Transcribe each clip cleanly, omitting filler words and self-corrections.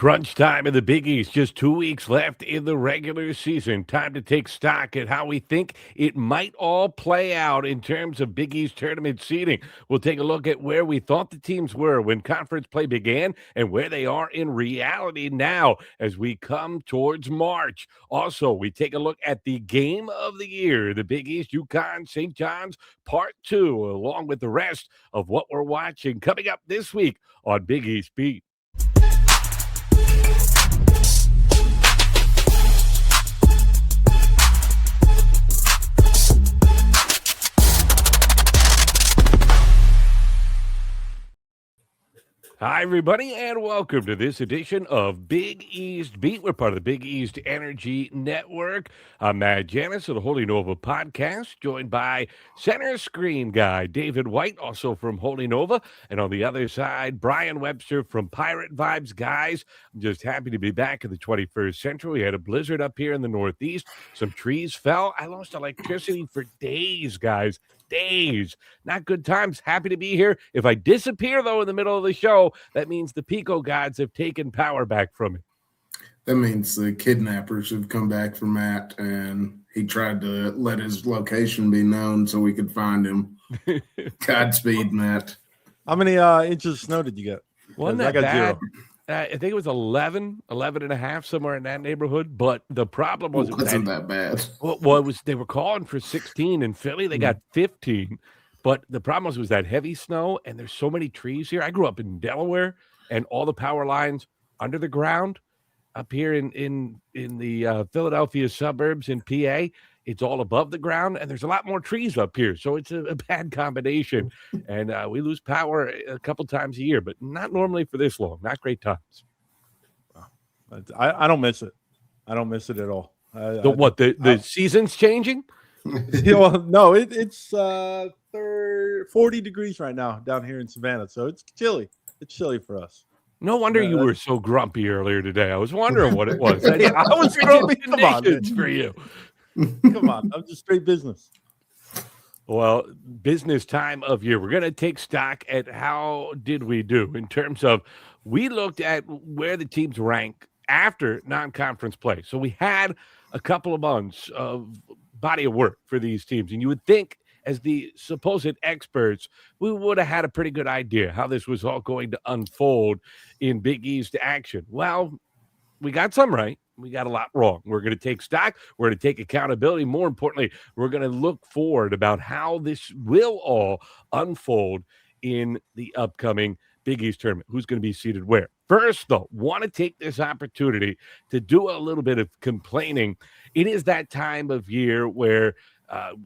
Crunch time in the Big East. Just 2 weeks left in the regular season. Time to take stock at how we think it might all play out in terms of Big East tournament seeding. We'll take a look at where we thought the teams were when conference play began and where they are in reality now as we come towards March. Also, we take a look at the game of the year, the Big East, UConn, St. John's, Part 2, along with the rest of what we're watching coming up this week on Big East Beat. Hi, everybody, and welcome to this edition of Big East Beat. We're part of the Big East Energy Network. I'm Matt Janus of the Holy Nova podcast, joined by center screen guy David White, also from Holy Nova. And on the other side, Bryan Webster from Pirate Vibes. Guys, I'm just happy to be back in the 21st century. We had a blizzard up here in the Northeast. Some trees fell. I lost electricity for days, guys. Days. Not good times. Happy to be here. If I disappear, though, in the middle of the show, that means the Pico gods have taken power back from me. That means the kidnappers have come back for Matt, and he tried to let his location be known so we could find him. Godspeed, Matt. How many inches of snow did you get? Wasn't that bad? I think it was 11 and a half, somewhere in that neighborhood. But the problem was it wasn't that bad. Well, it was, they were calling for 16 in Philly. They got 15. But the problem was that heavy snow, and there's so many trees here. I grew up in Delaware, and all the power lines under the ground up here in the Philadelphia suburbs in PA. It's all above the ground, and there's a lot more trees up here. So it's a bad combination. And we lose power a couple times a year, but not normally for this long. Not great times. I don't miss it. I don't miss it at all. The season's changing? Well, no, it's 40 degrees right now down here in Savannah. So it's chilly. It's chilly for us. No wonder you were so grumpy earlier today. I was wondering what it was. I was grumpy. Come on, for you. Come on, I'm just straight business. Well, business time of year. We're going to take stock at how did we do in terms of we looked at where the teams rank after non-conference play. So we had a couple of months of body of work for these teams. And you would think as the supposed experts, we would have had a pretty good idea how this was all going to unfold in Big East action. Well, we got some right. We got a lot wrong. We're going to take stock. We're going to take accountability. More importantly, we're going to look forward about how this will all unfold in the upcoming Big East tournament. Who's going to be seated where? First, though, want to take this opportunity to do a little bit of complaining. It is that time of year where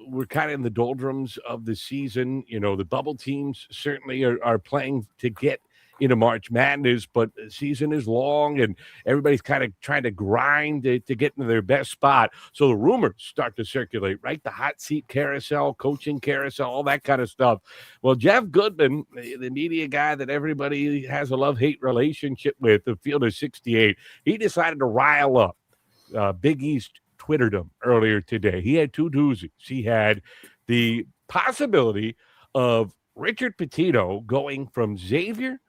we're kind of in the doldrums of the season. You know, the bubble teams certainly are playing to get into March Madness, but the season is long and everybody's kind of trying to grind to get into their best spot. So the rumors start to circulate, right? The hot seat carousel, coaching carousel, all that kind of stuff. Well, Jeff Goodman, the media guy that everybody has a love-hate relationship with, the Field of 68, he decided to rile up Big East Twitterdom earlier today. He had two doozies. He had the possibility of Rick Pitino going from Xavier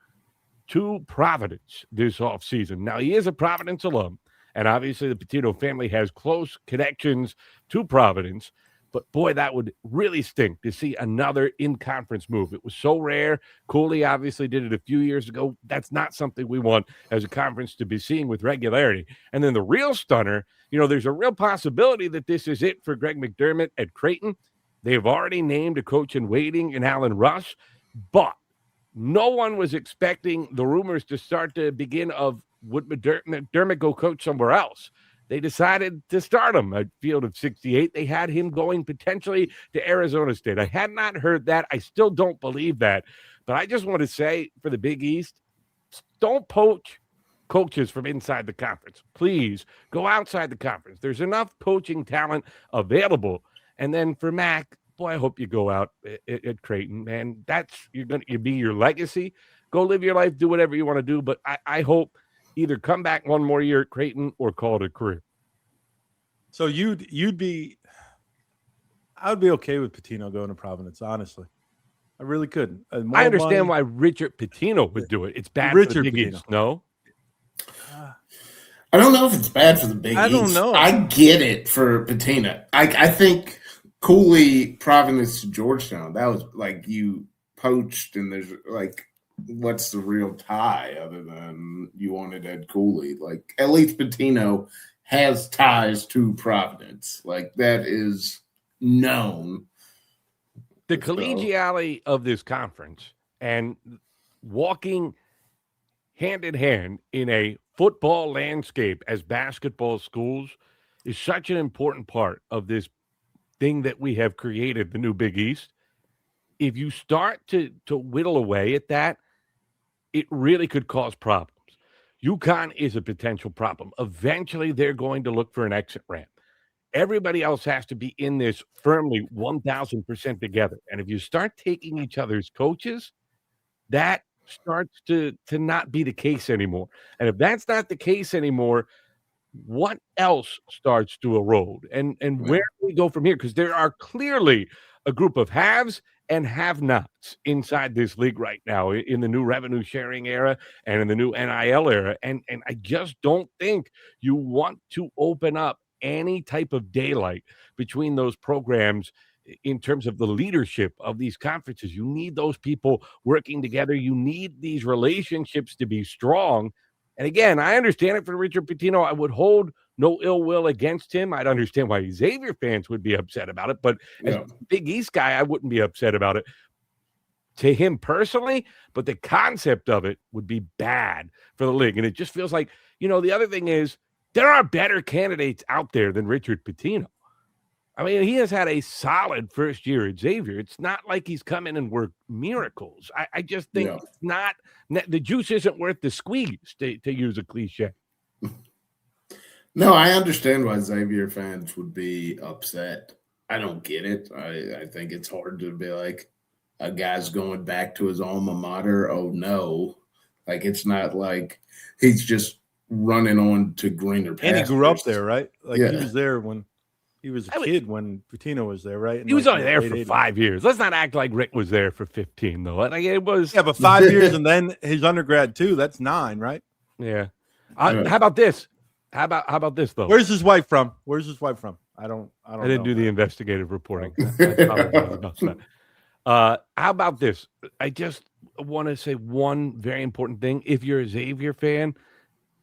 to Providence this offseason. Now, he is a Providence alum, and obviously the Pitino family has close connections to Providence, but boy, that would really stink to see another in-conference move. It was so rare. Cooley obviously did it a few years ago. That's not something we want as a conference to be seeing with regularity. And then the real stunner, you know, there's a real possibility that this is it for Greg McDermott at Creighton. They've already named a coach in waiting in Alan Rush, but no one was expecting the rumors to start to begin of would McDermott go coach somewhere else. They decided to start him at Field of 68. They had him going potentially to Arizona State. I had not heard that. I still don't believe that. But I just want to say for the Big East, don't poach coaches from inside the conference. Please go outside the conference. There's enough coaching talent available. And then for Mac, boy, I hope you go out at Creighton, man. That's you're going to be your legacy. Go live your life, do whatever you want to do. But I hope either come back one more year at Creighton or call it a career. So you'd be, I would be okay with Pitino going to Providence, honestly. I really couldn't. I understand why Richard Pitino would do it. It's bad for the Big East, no? I don't know if it's bad for the Big East. I don't know. I get it for Pitino. I think Cooley, Providence to Georgetown, that was like you poached, and there's like, what's the real tie other than you wanted Ed Cooley? Like, at least Pitino has ties to Providence. Like, that is known. The collegiality of this conference and walking hand in hand in a football landscape as basketball schools is such an important part of this thing that we have created, the new Big East. If you start to whittle away at that, it really could cause problems. UConn is a potential problem. Eventually, they're going to look for an exit ramp. Everybody else has to be in this firmly 1,000% together. And if you start taking each other's coaches, that starts to not be the case anymore. And if that's not the case anymore, what else starts to erode? And where do we go from here? Because there are clearly a group of haves and have-nots inside this league right now in the new revenue sharing era and in the new NIL era. And I just don't think you want to open up any type of daylight between those programs in terms of the leadership of these conferences. You need those people working together. You need these relationships to be strong. And again, I understand it for Richard Pitino. I would hold no ill will against him. I'd understand why Xavier fans would be upset about it. But as a Big East guy, I wouldn't be upset about it to him personally. But the concept of it would be bad for the league. And it just feels like, the other thing is there are better candidates out there than Richard Pitino. I mean, he has had a solid first year at Xavier. It's not like he's come in and worked miracles. I just think it's not – the juice isn't worth the squeeze, to use a cliche. No, I understand why Xavier fans would be upset. I don't get it. I think it's hard to be like, a guy's going back to his alma mater. Oh, no. Like, it's not like he's just running on to greener pastures. And he grew up there, right? Like, he was there when – he was a kid when Pitino was there, right? He was only there for 5 years. Let's not act like Rick was there for 15, though. Like it was. Yeah, but 5 years and then his undergrad too. That's 9, right? Yeah. How about this? How about this though? Where's his wife from? I didn't do the investigative reporting. I apologize about that. How about this? I just want to say one very important thing. If you're a Xavier fan,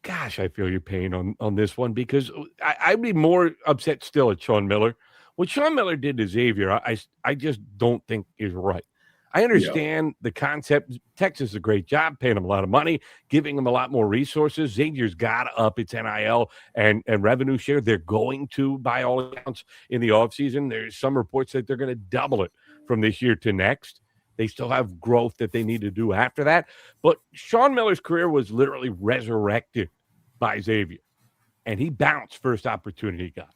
gosh, I feel your pain on this one, because I'd be more upset still at Sean Miller. What Sean Miller did to Xavier, I just don't think is right. I understand the concept. Texas is a great job, paying him a lot of money, giving him a lot more resources. Xavier's got to up its NIL and revenue share. They're going to, by all accounts, in the offseason. There's some reports that they're going to double it from this year to next. They still have growth that they need to do after that. But Sean Miller's career was literally resurrected by Xavier, and he bounced first opportunity he got.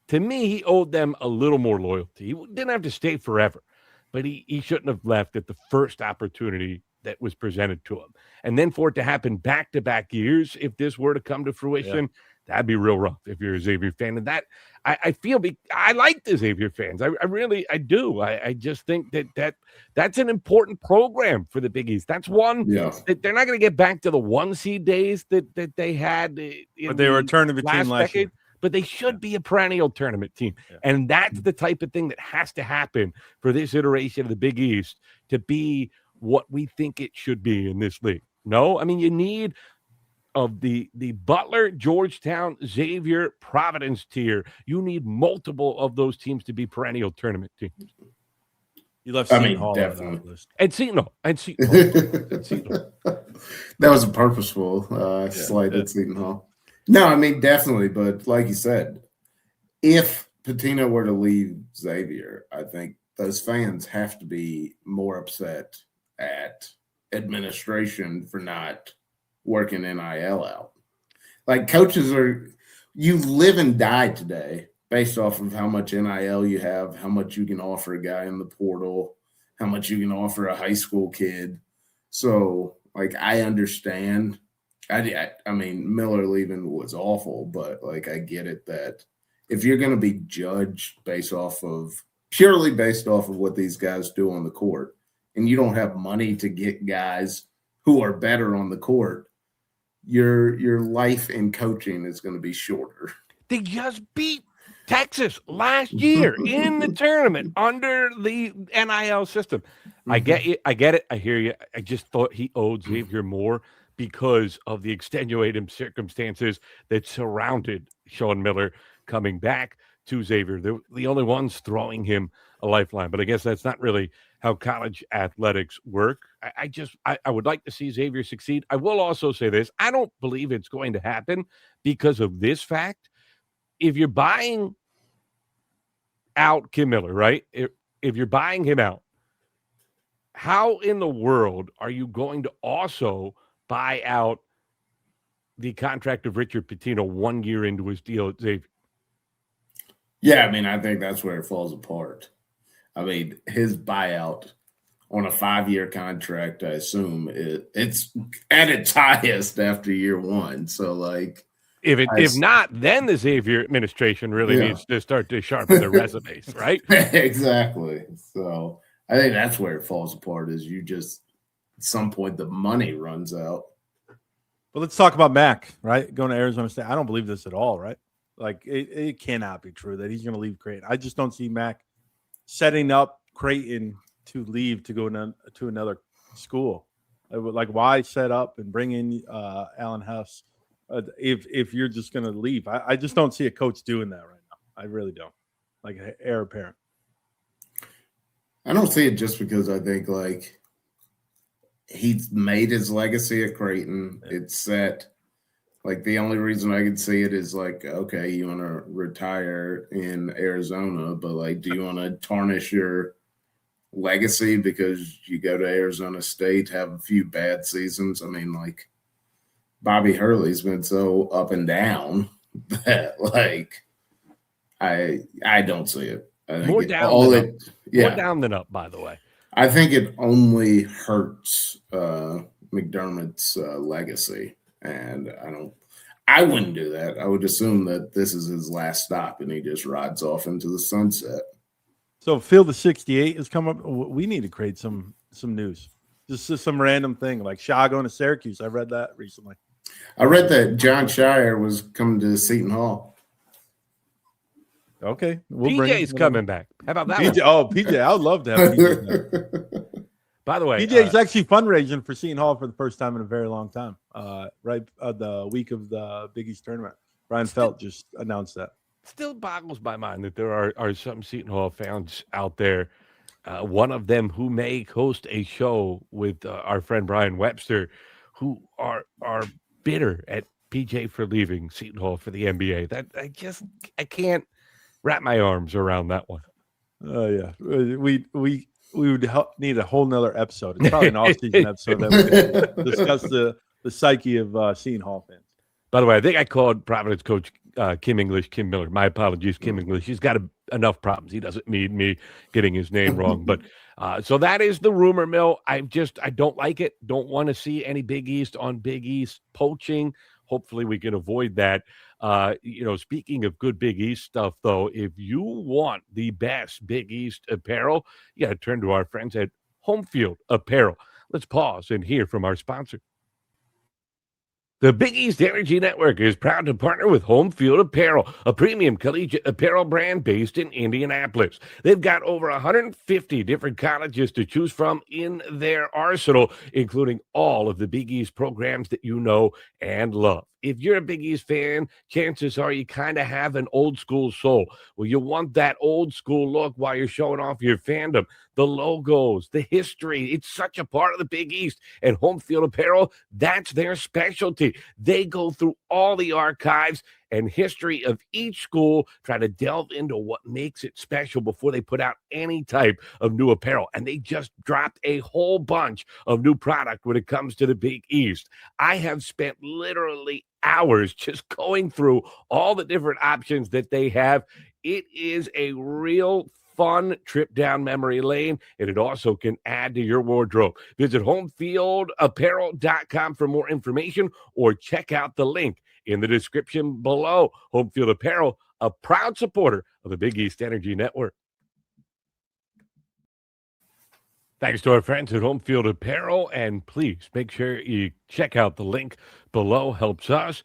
To me, he owed them a little more loyalty. He didn't have to stay forever, but he shouldn't have left at the first opportunity that was presented to him. And then for it to happen back-to-back years, if this were to come to fruition, that'd be real rough if you're a Xavier fan. And that I feel I like the Xavier fans. I really do. I just think that's an important program for the Big East. That's one that they're not going to get back to the 1 seed days that they had. But they were a tournament team last year. But they should be a perennial tournament team. Yeah. And that's the type of thing that has to happen for this iteration of the Big East to be what we think it should be in this league. No, I mean, you need of the Butler, Georgetown, Xavier, Providence tier. You need multiple of those teams to be perennial tournament teams. You left Seton Hall on that list. And Seton Hall. That was a purposeful slight at Seton Hall. No, I mean, definitely. But like you said, if Pitino were to leave Xavier, I think those fans have to be more upset at administration for not working NIL out. Like, coaches you live and die today based off of how much NIL you have, how much you can offer a guy in the portal, how much you can offer a high school kid. So, like, I understand. I mean, Miller leaving was awful, but, like, I get it that if you're going to be judged purely based off of what these guys do on the court, and you don't have money to get guys who are better on the court, your life in coaching is going to be shorter. They just beat Texas last year in the tournament under the NIL system. I get it. I get it. I hear you. I just thought he owed Xavier more because of the extenuating circumstances that surrounded Sean Miller coming back to Xavier. They're the only ones throwing him a lifeline. But I guess that's not really how college athletics work. I would like to see Xavier succeed. I will also say this. I don't believe it's going to happen because of this fact. If you're buying out Kim Miller, right? If you're buying him out, how in the world are you going to also buy out the contract of Richard Pitino 1 year into his deal at Xavier? Yeah, I mean, I think that's where it falls apart. I mean, his buyout on a 5-year contract, I assume it's at its highest after year one. So, like, if not, then the Xavier administration really needs to start to sharpen their resumes, right? Exactly. So I think that's where it falls apart is you just at some point the money runs out. But let's talk about Mac, right? Going to Arizona State. I don't believe this at all, right? Like it cannot be true that he's going to leave Creighton. I just don't see Mac setting up Creighton to leave to go to another school. Like why set up and bring in Alan Hess? If you're just going to leave, I just don't see a coach doing that right now. I really don't. Like heir apparent. I don't see it just because I think like he's made his legacy at Creighton. It's set. Like the only reason I could see it is like, okay, you want to retire in Arizona, but like, do you want to tarnish your legacy because you go to Arizona State, have a few bad seasons? I mean, like, Bobby Hurley's been so up and down that like I don't see it. I think more down than up, by the way. I think it only hurts McDermott's legacy, and I wouldn't do that. I would assume that this is his last stop and he just rides off into the sunset. So Field of 68 has come up. We need to create some news. Just some random thing like Shaw going to Syracuse. I read that recently. I read that John Shire was coming to Seton Hall. Okay. PJ's coming back. How about that? PJ, PJ. I would love to have PJ. By the way, PJ's actually fundraising for Seton Hall for the first time in a very long time. The week of the Big East tournament. Brian Felt just announced that. Still boggles my mind that there are some Seton Hall fans out there. One of them who may host a show with our friend Bryan Webster, who are bitter at PJ for leaving Seton Hall for the NBA. That I can't wrap my arms around that one. Oh yeah, we would need a whole nother episode. It's probably an off-season episode that we discuss the psyche of Seton Hall fans. By the way, I think I called Providence coach Kim Miller. My apologies, Kim English. He's got enough problems. He doesn't need me getting his name wrong. But so that is the rumor mill. I don't like it. Don't want to see any Big East on Big East poaching. Hopefully we can avoid that. Speaking of good Big East stuff, though, if you want the best Big East apparel, you got to turn to our friends at Home Field Apparel. Let's pause and hear from our sponsor. The Big East Energy Network is proud to partner with Home Field Apparel, a premium collegiate apparel brand based in Indianapolis. They've got over 150 different colleges to choose from in their arsenal, including all of the Big East programs that you know and love. If you're a Big East fan, chances are you kind of have an old school soul. Well, you want that old school look while you're showing off your fandom. The logos, the history, it's such a part of the Big East. And Home Field Apparel, that's their specialty. They go through all the archives and history of each school, try to delve into what makes it special before they put out any type of new apparel. And they just dropped a whole bunch of new product when it comes to the Big East. I have spent literally hours just going through all the different options that they have. It is a real fun trip down memory lane, and it also can add to your wardrobe. Visit homefieldapparel.com for more information or check out the link in the description below. Home Field Apparel, a proud supporter of the Big East Energy Network. Thanks to our friends at Home Field Apparel, and please make sure you check out the link below. Helps us.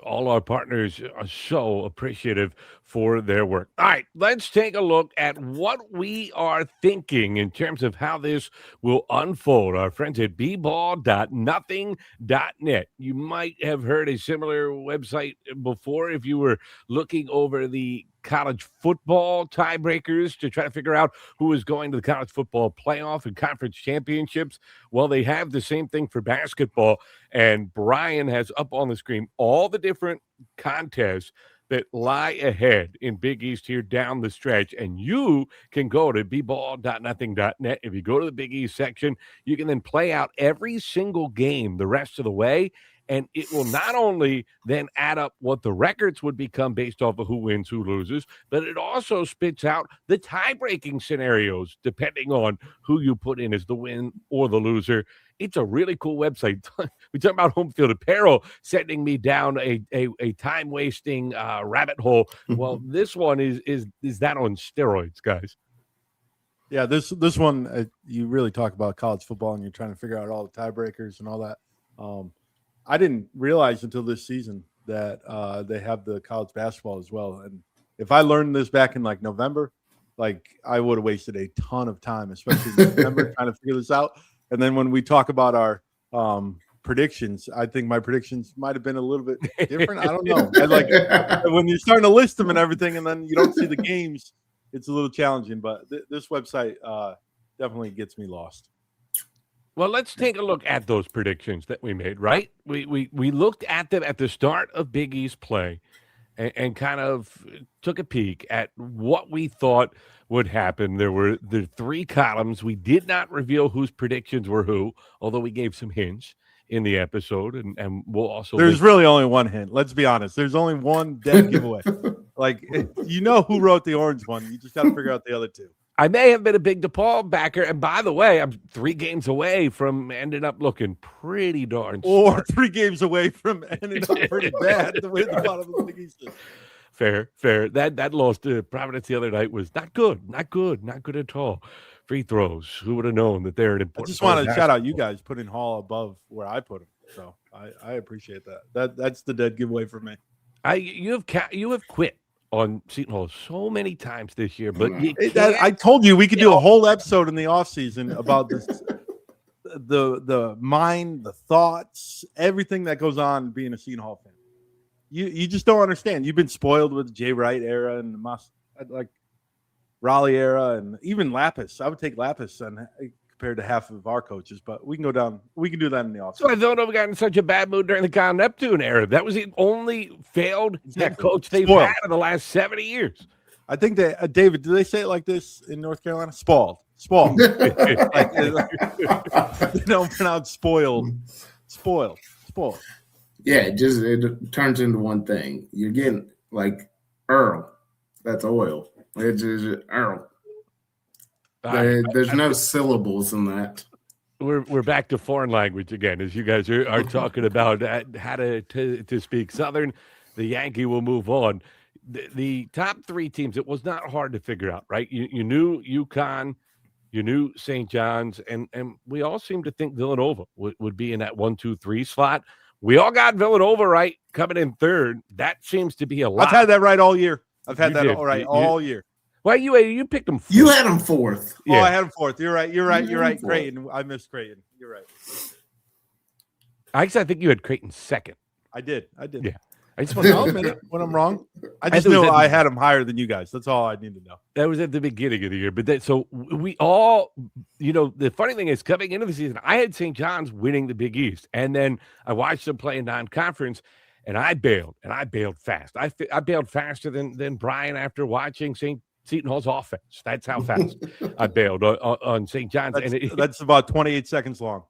All our partners are so appreciative for their work. All right, let's take a look at what we are thinking in terms of how this will unfold. Our friends at bball.nothing.net. You might have heard a similar website before if you were looking over the college football tiebreakers to try to figure out who is going to the college football playoff and conference championships. Well, they have the same thing for basketball, and Bryan has up on the screen all the different contests that lie ahead in Big East here down the stretch, and you can go to bball.nothing.net. If you go to the Big East section, you can then play out every single game the rest of the way, and it will not only then add up what the records would become based off of who wins, who loses, but it also spits out the tie-breaking scenarios depending on who you put in as the win or the loser. It's a really cool website. We talk about Home Field Apparel sending me down a time-wasting rabbit hole. Well, this one is that on steroids, guys. Yeah, this one, you really talk about college football and you're trying to figure out all the tiebreakers and all that. I didn't realize until this season that they have the college basketball as well. And if I learned this back in like November, like I would have wasted a ton of time, especially in November, trying to figure this out. And then when we talk about our predictions, I think my predictions might have been a little bit different. I don't know. Like when you're starting to list them and everything, and then you don't see the games, it's a little challenging. But this website definitely gets me lost. Well, let's take a look at those predictions that we made, right? We looked at them at the start of Big East play and kind of took a peek at what we thought would happen. There were the three columns. We did not reveal whose predictions were who, although we gave some hints in the episode, and we'll also... There's really only one hint. Let's be honest. There's only one dead giveaway. Like, you know who wrote the orange one. You just got to figure out the other two. I may have been a big DePaul backer, and by the way, I'm 3 games away from ending up looking pretty darn smart. Or 3 games away from ending up pretty bad the way the bottom of the Big East is. Fair. That loss to Providence the other night was not good at all. Free throws. Who would have known that they're an important... I just want to shout out you guys putting Hall above where I put him. So I appreciate that. That's the dead giveaway for me. You have quit on Seton Hall so many times this year, but I told you we could do a whole episode in the offseason about this, the mind, the thoughts, everything that goes on being a Seton Hall fan. You just don't understand. You've been spoiled with the Jay Wright era and the Raleigh era, and even Lapis. I would take Lapis compared to half of our coaches, but we can go down. We can do that in the offseason. So I thought we got in such a bad mood during the Kyle Neptune era. That was the only failed head coach they've had in the last 70 years. I think that David, do they say it like this in North Carolina? Spoiled. They don't pronounce spoiled. Spoiled. Yeah, it turns into one thing. You're getting like Earl. That's oil. It's Earl. There's no syllables in that. We're back to foreign language again, as you guys are talking about how to speak Southern. The Yankee will move on. The top 3 teams, it was not hard to figure out, right? You knew UConn, you knew St. John's, and we all seemed to think Villanova would be in that 1, 2, 3 slot. We all got Villanova right, coming in 3rd. That seems to be a lot. I've had that right all year. All year. Well, you picked them 4th. You had them 4th. Yeah. Oh, I had them 4th. You're right. Creighton. I missed Creighton. You're right. I think you had Creighton 2nd. I did. Yeah. I just want to admit when I'm wrong. I just know I had them higher than you guys. That's all I need to know. That was at the beginning of the year. But so we all, the funny thing is coming into the season, I had St. John's winning the Big East. And then I watched them play in non-conference, and I bailed fast. I bailed faster than Bryan after watching Seton Hall's offense. That's how fast I bailed on St. John's. That's about 28 seconds long.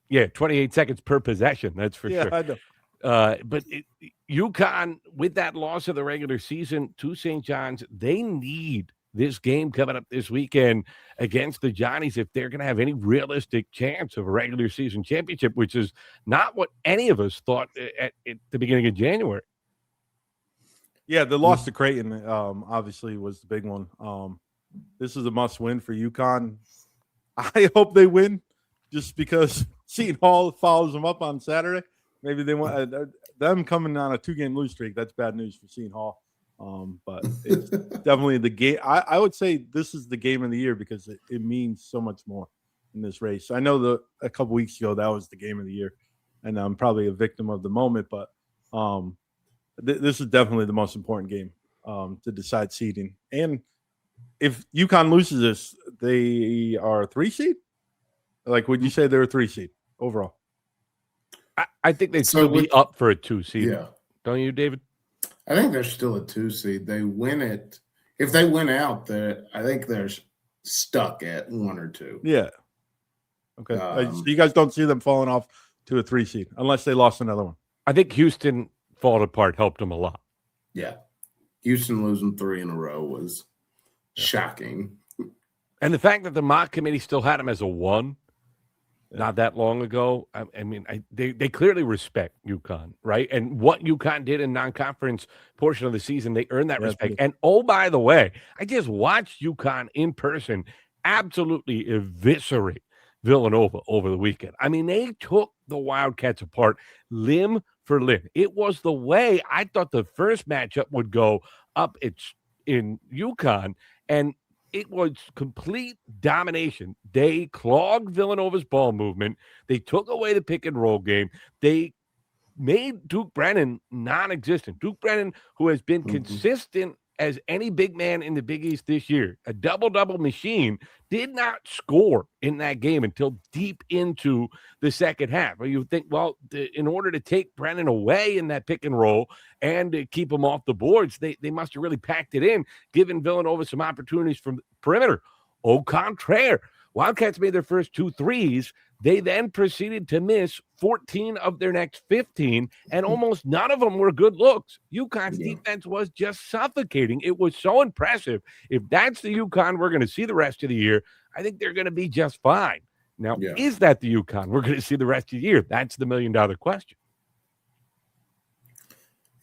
Yeah, 28 seconds per possession. That's for sure. I know. But UConn, with that loss of the regular season to St. John's, they need this game coming up this weekend against the Johnnies if they're going to have any realistic chance of a regular season championship, which is not what any of us thought at the beginning of January. Yeah, the loss to Creighton obviously was the big one. This is a must-win for UConn. I hope they win just because Seton Hall follows them up on Saturday. Maybe they want them coming on a 2-game lose streak. That's bad news for Seton Hall. But it's definitely the game. I would say this is the game of the year because it means so much more in this race. I know a couple weeks ago that was the game of the year, and I'm probably a victim of the moment, but this is definitely the most important game to decide seeding. And if UConn loses this, they are a 3 seed. Like, would you say they're a 3 seed overall? I think they'd still be up for a 2 seed. Yeah. Don't you, David? I think they're still a 2 seed. They win it. If they win out, I think they're stuck at 1 or 2. Yeah. Okay. So you guys don't see them falling off to a 3 seed unless they lost another one. I think Houston falling apart helped them a lot. Yeah. Houston losing 3 in a row was shocking. And the fact that the mock committee still had them as a 1 not that long ago, I mean, they clearly respect UConn, right? And what UConn did in non-conference portion of the season, they earned that respect. And, oh, by the way, I just watched UConn in person absolutely eviscerate Villanova over the weekend. I mean, they took the Wildcats apart limb for limb. It was the way I thought the first matchup would go up in UConn, and it was complete domination. They clogged Villanova's ball movement. They took away the pick and roll game. They made Duke Brennan non-existent. Duke Brennan, who has been consistent as any big man in the Big East this year, a double-double machine, did not score in that game until deep into the second half. Well, you think, well, in order to take Brennan away in that pick and roll and to keep him off the boards, they must have really packed it in, giving Villanova some opportunities from the perimeter. Au contraire, Wildcats made their first 2 threes. They then proceeded to miss 14 of their next 15, and almost none of them were good looks. UConn's defense was just suffocating. It was so impressive. If that's the UConn we're going to see the rest of the year, I think they're going to be just fine. Now, is that the UConn we're going to see the rest of the year? That's the million-dollar question.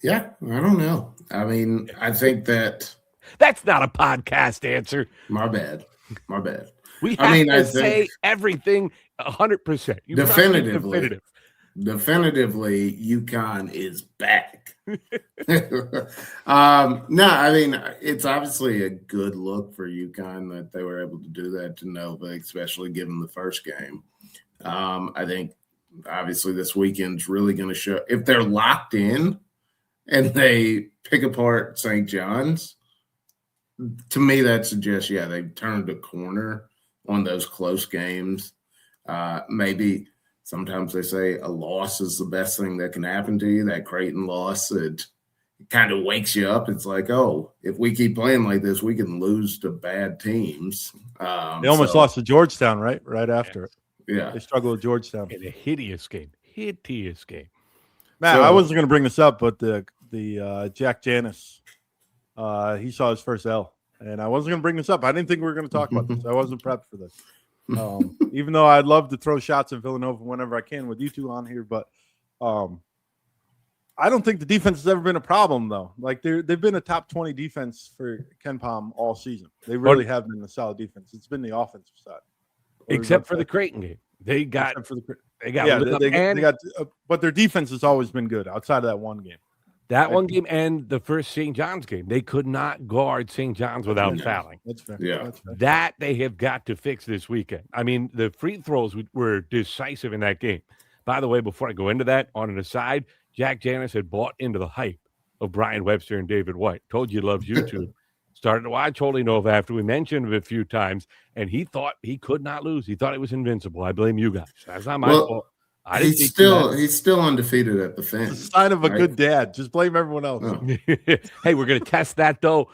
Yeah, I don't know. I mean, I think that's not a podcast answer. My bad. We have to say everything 100%. Definitively, UConn is back. No, I mean, it's obviously a good look for UConn that they were able to do that to Nova, especially given the first game. I think, obviously, this weekend's really going to show. If they're locked in and they pick apart St. John's, to me, that suggests, they've turned a corner on those close games. Maybe sometimes they say a loss is the best thing that can happen to you. That Creighton loss, it kind of wakes you up. It's like, oh, if we keep playing like this, we can lose to bad teams. They almost lost to Georgetown, right? Right after it. Yeah. They struggled with Georgetown. In a hideous game. Matt, I wasn't going to bring this up, but the Jack Janus, he saw his first L. And I wasn't going to bring this up. I didn't think we were going to talk about this. I wasn't prepped for this. Even though I'd love to throw shots at Villanova whenever I can with you two on here. But I don't think the defense has ever been a problem, though. Like, they've been a top 20 defense for Ken Pom all season. They really have been a solid defense. It's been the offensive side. Except for the Creighton game. They got but their defense has always been good outside of that one game. That one game and the first St. John's game. They could not guard St. John's without fouling. That's fair. Yeah. That's fair. That they have got to fix this weekend. I mean, the free throws were decisive in that game. By the way, before I go into that, on an aside, Jack Janus had bought into the hype of Bryan Webster and David White. Told you he loves YouTube. Started to watch Holy Nova after we mentioned it a few times, and he thought he could not lose. He thought it was invincible. I blame you guys. That's not my fault. He's still undefeated at the Finn. It's a sign of a good dad. Just blame everyone else. Oh. Hey, we're going to test that, though,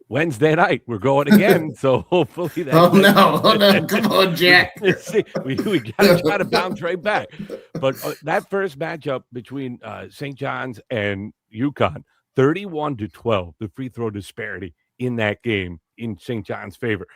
Wednesday night. We're going again, so hopefully that. Oh, no. Come on, Jack. See, we got to try to bounce right back. But that first matchup between St. John's and UConn, 31-12, the free throw disparity in that game in St. John's favor.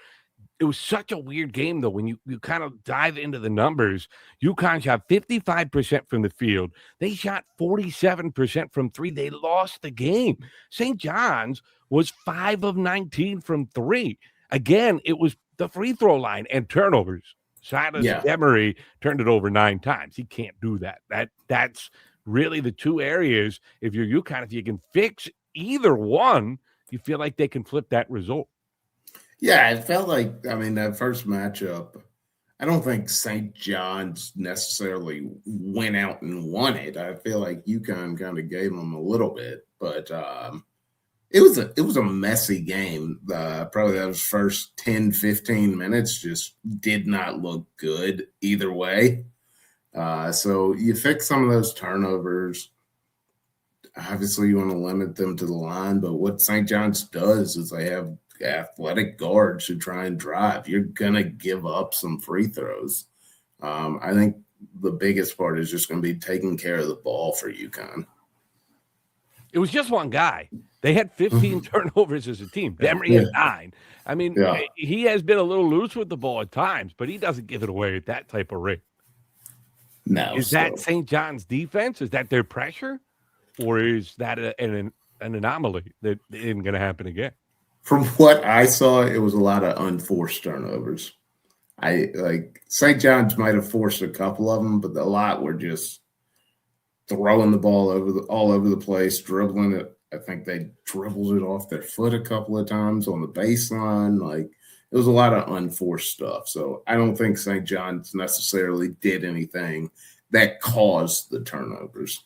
It was such a weird game, though, when you kind of dive into the numbers. UConn shot 55% from the field. They shot 47% from 3. They lost the game. St. John's was 5 of 19 from 3. Again, it was the free throw line and turnovers. Silas Emery turned it over 9 times. He can't do that. That's really the two areas. If you're UConn, if you can fix either one, you feel like they can flip that result. Yeah, it felt like, that first matchup, I don't think St. John's necessarily went out and won it. I feel like UConn kind of gave them a little bit, but it was a messy game. Probably those first 10, 15 minutes just did not look good either way. So you fix some of those turnovers. Obviously, you want to limit them to the line, but what St. John's does is they have athletic guards who try and drive. You're going to give up some free throws. I think the biggest part is just going to be taking care of the ball for UConn. It was just one guy. They had 15 turnovers as a team. Emery had 9. He has been a little loose with the ball at times, but he doesn't give it away at that type of rate. No. Is that St. John's defense? Is that their pressure? Or is that an anomaly that isn't going to happen again? From what I saw, it was a lot of unforced turnovers. St. John's might have forced a couple of them, but a lot were just throwing the ball all over the place, dribbling it. I think they dribbled it off their foot a couple of times on the baseline. It was a lot of unforced stuff. So I don't think St. John's necessarily did anything that caused the turnovers.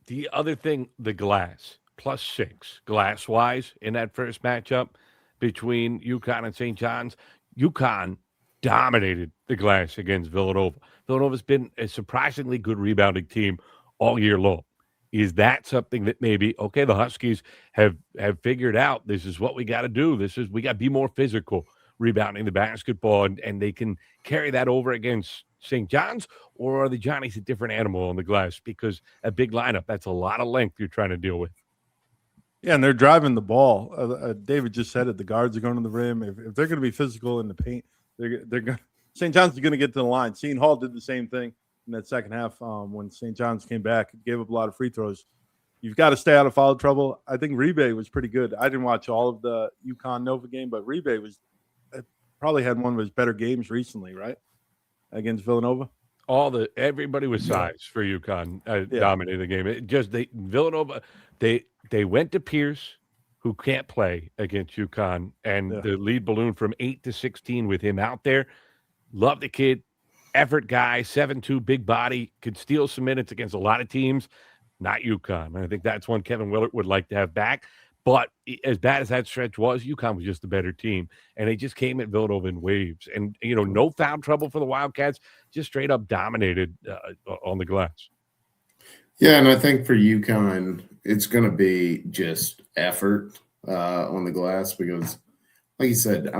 The other thing, the glass, +6 glass-wise in that first matchup between UConn and St. John's. UConn dominated the glass against Villanova. Villanova's been a surprisingly good rebounding team all year long. Is that something that maybe, the Huskies have figured out this is what we got to do. We got to be more physical rebounding the basketball, and they can carry that over against St. John's, or are the Johnnies a different animal on the glass? Because a big lineup, that's a lot of length you're trying to deal with. Yeah, and they're driving the ball. David just said it. The guards are going to the rim. If they're going to be physical in the paint, they're going. St. John's is going to get to the line. Seton Hall did the same thing in that second half when St. John's came back, gave up a lot of free throws. You've got to stay out of foul trouble. I think Rebe was pretty good. I didn't watch all of the UConn Nova game, but Rebe probably had one of his better games recently, right? Against Villanova. Everybody was size for UConn dominating the game. Villanova, they went to Pierce, who can't play against UConn, and the lead balloon from 8 to 16 with him out there. Love the kid, effort guy, 7'2", big body, could steal some minutes against a lot of teams. Not UConn. And I think that's one Kevin Willard would like to have back. But as bad as that stretch was, UConn was just the better team. And they just came at Villanova in waves. And, no foul trouble for the Wildcats, just straight up dominated on the glass. Yeah, and I think for UConn, it's going to be just effort on the glass because, like you said,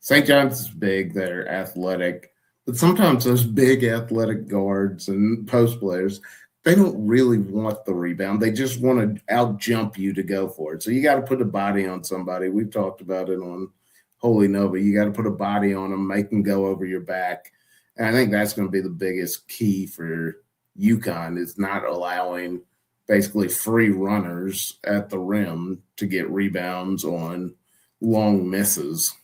St. John's is big. They're athletic. But sometimes those big athletic guards and post players, they don't really want the rebound. They just want to out-jump you to go for it. So you got to put a body on somebody. We've talked about it on Holy Nova. You got to put a body on them, make them go over your back. And I think that's going to be the biggest key for UConn is not allowing basically free runners at the rim to get rebounds on long misses.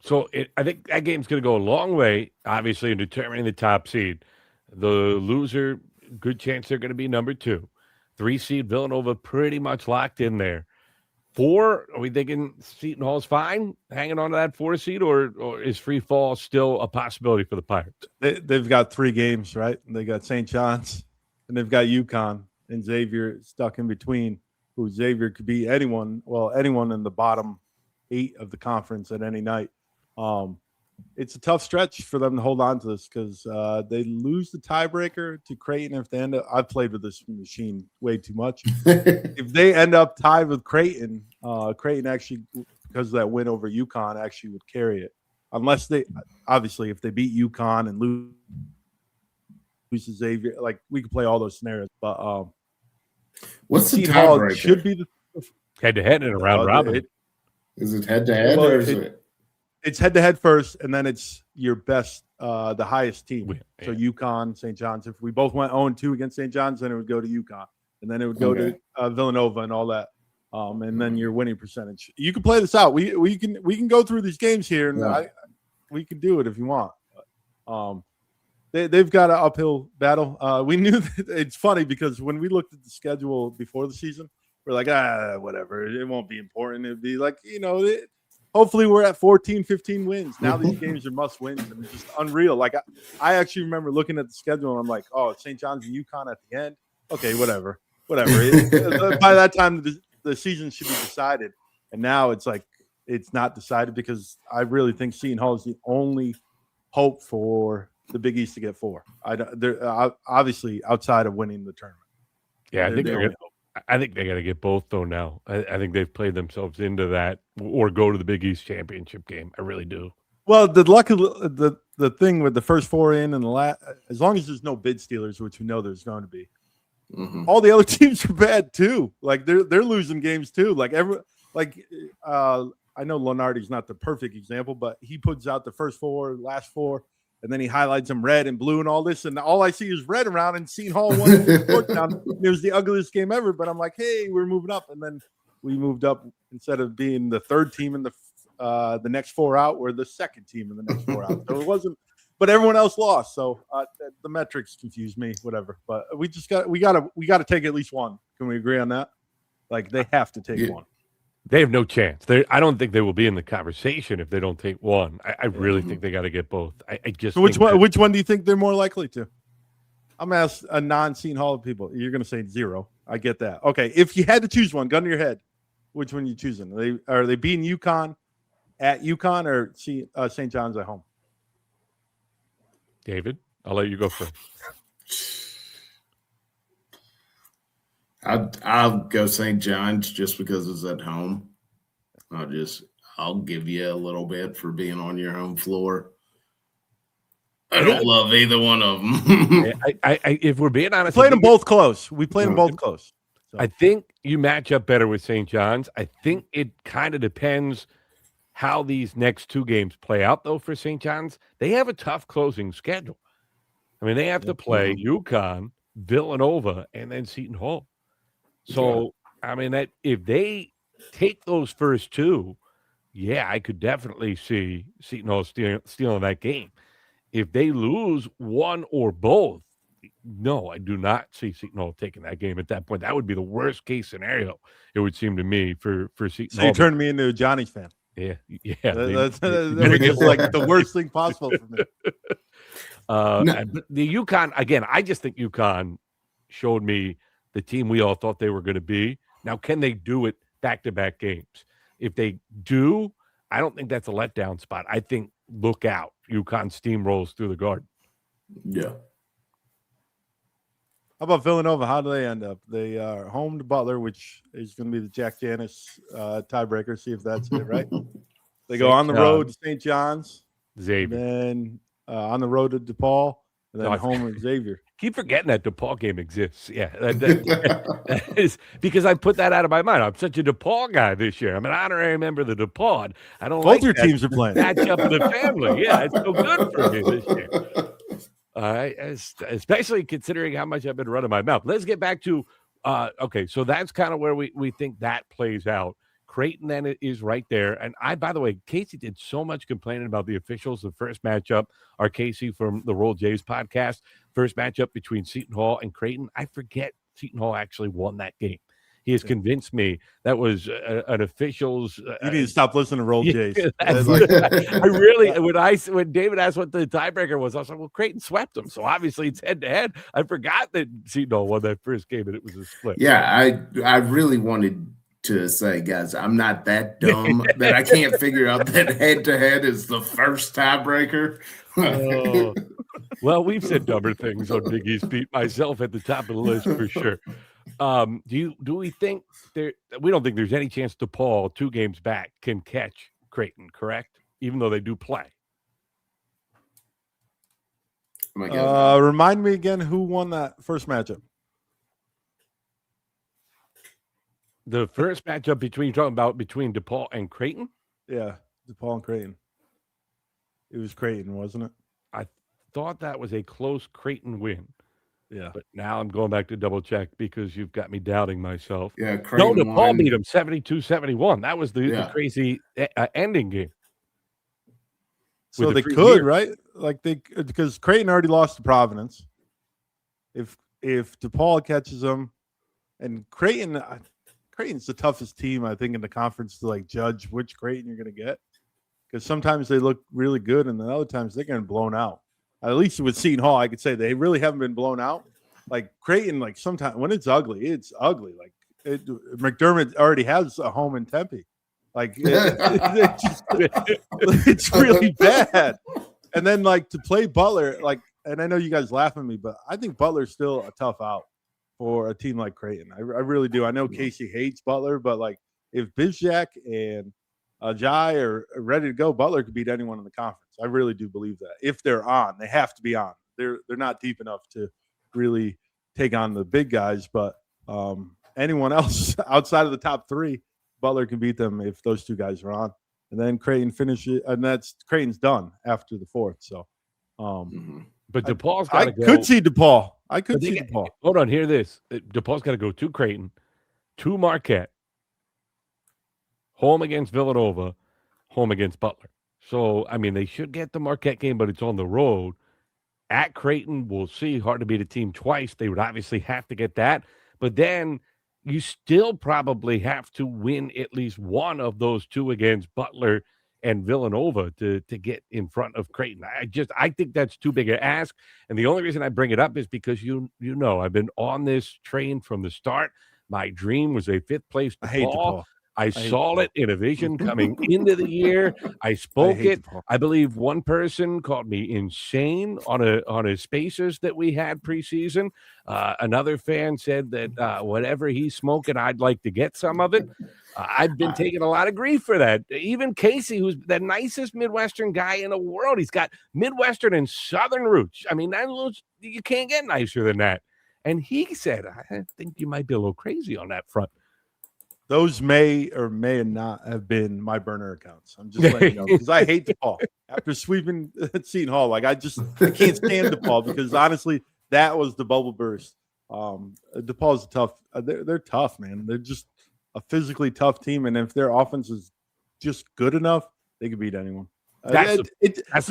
So I think that game's going to go a long way, obviously, in determining the top seed. The loser, good chance they're going to be number 2. 3 seed Villanova pretty much locked in there. 4, are we thinking Seton Hall's fine, hanging on to that 4 seed, or is free fall still a possibility for the Pirates? They've got 3 games, right? They got St. John's, and they've got UConn, and Xavier stuck in between, who Xavier could be anyone in the bottom 8 of the conference at any night. It's a tough stretch for them to hold on to this because they lose the tiebreaker to Creighton if they end up. I've played with this machine way too much. If they end up tied with Creighton, Creighton actually, because of that win over UConn, actually would carry it. Unless they, obviously, if they beat UConn and lose to Xavier, like we could play all those scenarios. But what's the tiebreaker? Should be the head-to-head in a round robin. Is it head-to-head or is it? It's head-to-head first, and then it's your best, the highest team. Yeah. So UConn, St. John's. If we both went 0-2 against St. John's, then it would go to UConn, and then it would go to Villanova and all that. and then your winning percentage. You can play this out. We can go through these games here, and we can do it if you want. They've got an uphill battle. We knew that. It's funny because when we looked at the schedule before the season, we're like, whatever. It won't be important. It'd be like, hopefully we're at 14, 15 wins. Now these games are must wins, and it's just unreal. Like I actually remember looking at the schedule, and I'm like, oh, St. John's and UConn at the end. Okay, whatever. By that time, the season should be decided. And now it's like it's not decided because I really think Seton Hall is the only hope for the Big East to get 4. They're obviously outside of winning the tournament. Yeah, I think they got to get both though. Now I think they've played themselves into that, or go to the Big East championship game. I really do. Well, the thing with the first 4 in and as long as there's no bid stealers, which we know there's going to be, all the other teams are bad too. Like they're losing games too. I know Lenardi's not the perfect example, but he puts out the first 4, last 4. And then he highlights them red and blue and all this. And all I see is red around, and Seton Hall won It was the ugliest game ever. But I'm like, hey, we're moving up. And then we moved up. Instead of being the 3rd team in the next 4 out, we're the 2nd team in the next 4 out. So it wasn't, but everyone else lost. So the metrics confused me, whatever. But we got to take at least one. Can we agree on that? Like they have to take one. They have no chance. I don't think they will be in the conversation if they don't take one. I really think they got to get both. I just so which one do you think they're more likely to? I'm gonna ask a non-Seton Hall people. You're gonna say 0. I get that. Okay, if you had to choose one, gun to your head, which one are you choosing? Are they beating UConn at UConn or St. John's at home? David, I'll let you go first. I'll go St. John's just because it's at home. I'll give you a little bit for being on your home floor. I don't love either one of them. If we're being honest, we played them both close. So. I think you match up better with St. John's. I think it kind of depends how these next 2 games play out, though, for St. John's. They have a tough closing schedule. I mean, they have to play UConn, Villanova, and then Seton Hall. So, I mean, that if they take those first 2, I could definitely see Seton Hall stealing that game. If they lose one or both, no, I do not see Seton Hall taking that game at that point. That would be the worst case scenario, it would seem to me, for Seton Hall. So you turned me into a Johnny's fan. Yeah. That's like the worst thing possible for me. The UConn, again, I just think UConn showed me the team we all thought they were going to be. Now, can they do it back-to-back games? If they do, I don't think that's a letdown spot. I think look out. UConn steamrolls through the Garden. Yeah. How about Villanova? How do they end up? They are home to Butler, which is going to be the Jack Janus tiebreaker. See if that's it, right? They go on the road to St. John's. Xavier. Then on the road to DePaul. And then home with Xavier. Keep forgetting that DePaul game exists. Yeah, that is because I put that out of my mind. I'm such a DePaul guy this year. I'm an honorary member of the DePaul. I don't both your teams are playing. Match up with the family. Yeah, it's so good for me this year. Especially considering how much I've been running my mouth. Let's get back to okay. So that's kind of where we think that plays out. Creighton then is right there. And by the way, Casey did so much complaining about the officials. The first matchup, our Casey from the Roll Jays podcast, first matchup between Seton Hall and Creighton. I forget Seton Hall actually won that game. He has convinced me that was an official's. You need to stop listening to Roll Jays. I really, when David asked what the tiebreaker was, I was like, well, Creighton swept them. So obviously it's head to head. I forgot that Seton Hall won that first game and it was a split. Yeah, I really wanted to say, guys, I'm not that dumb that I can't figure out that head-to-head is the first tiebreaker. Well, we've said dumber things on Big East Beat, myself at the top of the list for sure. Do we think we don't think there's any chance DePaul 2 games back can catch Creighton, correct? Even though they do play. Remind me again who won that first matchup. The first matchup between DePaul and Creighton? Yeah, DePaul and Creighton. It was Creighton, wasn't it? I thought that was a close Creighton win. Yeah. But now I'm going back to double check because you've got me doubting myself. Yeah, No, Creighton DePaul won. beat him 72-71. That was the Yeah. crazy ending game. So with they the free could, beer. right? Like because Creighton already lost to Providence. If DePaul catches them, and Creighton's the toughest team I think in the conference to like judge which Creighton you're going to get, because sometimes they look really good and then other times they're getting blown out. At least with Seton Hall, I could say they really haven't been blown out. Like Creighton, like sometimes when it's ugly, it's ugly. Like McDermott already has a home in Tempe. Like it's really bad. And then like to play Butler, like, and I know you guys laugh at me, but I think Butler's still a tough out for a team like Creighton. I really do. I know Casey hates Butler, but like if Bizjack and Jai are ready to go, Butler could beat anyone in the conference. I really do believe that. If they're on, they have to be on. They're not deep enough to really take on the big guys, but anyone else outside of the top three, Butler can beat them if those two guys are on. And then Creighton finishes, and Creighton's done after the fourth. So, but DePaul's got to go. I could see DePaul. DePaul. Hold on, hear this. DePaul's got to go to Creighton, to Marquette, home against Villanova, home against Butler. So, I mean, they should get the Marquette game, but it's on the road. At Creighton, we'll see. Hard to beat a team twice. They would obviously have to get that. But then you still probably have to win at least one of those two against Butler and Villanova to get in front of Creighton. I think that's too big an ask. And the only reason I bring it up is because you know I've been on this train from the start. My dream was a fifth place DePaul. I hate DePaul. I saw it in a vision coming into the year. I spoke it. DePaul. I believe one person called me insane on a spaces that we had preseason. Another fan said that whatever he's smoking, I'd like to get some of it. I've been taking a lot of grief for that. Even Casey, who's the nicest Midwestern guy in the world, he's got Midwestern and Southern roots. I mean, you can't get nicer than that. And he said, I think you might be a little crazy on that front. Those may or may not have been my burner accounts. I'm just letting you know because I hate DePaul. After sweeping Seton Hall, like I can't stand DePaul because honestly, that was the bubble burst. DePaul is tough. They're tough, man. They're just a physically tough team, and if their offense is just good enough, they can beat anyone. You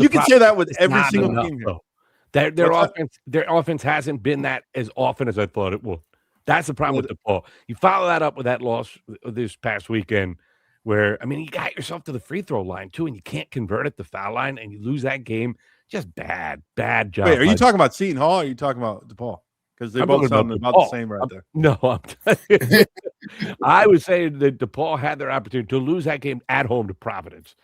can say that with every single team here. Their offense hasn't been that as often as I thought it would. That's the problem with DePaul. You follow that up with that loss this past weekend where, I mean, you got yourself to the free throw line, too, and you can't convert at the foul line, and you lose that game. Just bad job. Wait, are you talking about Seton Hall or are you talking about DePaul? Because they both sound about the same right there. No, I was saying that DePaul had their opportunity to lose that game at home to Providence.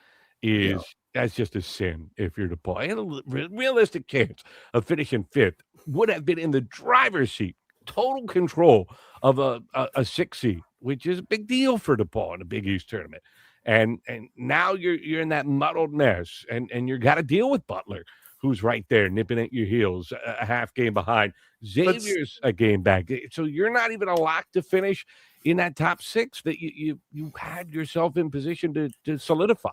That's just a sin if you're DePaul. And a realistic chance of finishing fifth would have been in the driver's seat. Total control of a 6 seed, which is a big deal for DePaul in the Big East tournament. And now you're in that muddled mess, and you got to deal with Butler, who's right there nipping at your heels, a half game behind. Xavier's a game back. So you're not even a lock to finish in that top six that you had yourself in position to solidify.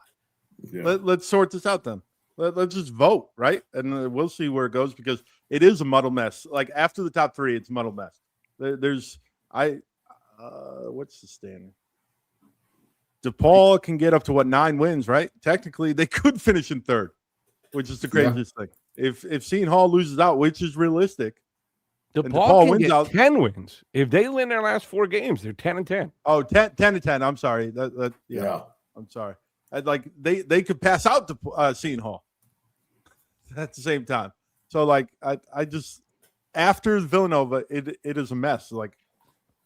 Yeah. Let's sort this out then. Let's just vote, right? And we'll see where it goes because it is a muddle mess. Like after the top three, it's a muddle mess. What's the standing? DePaul can get up to 9 wins, right? Technically, they could finish in third, which is the craziest thing. If Seton Hall loses out, which is realistic, DePaul can get 10 wins. If they win their last 4 games, they're 10-10. Oh, 10-10. I'm sorry. I'm sorry. Like they could pass out to Seton Hall at the same time. So like I just after Villanova, it is a mess. Like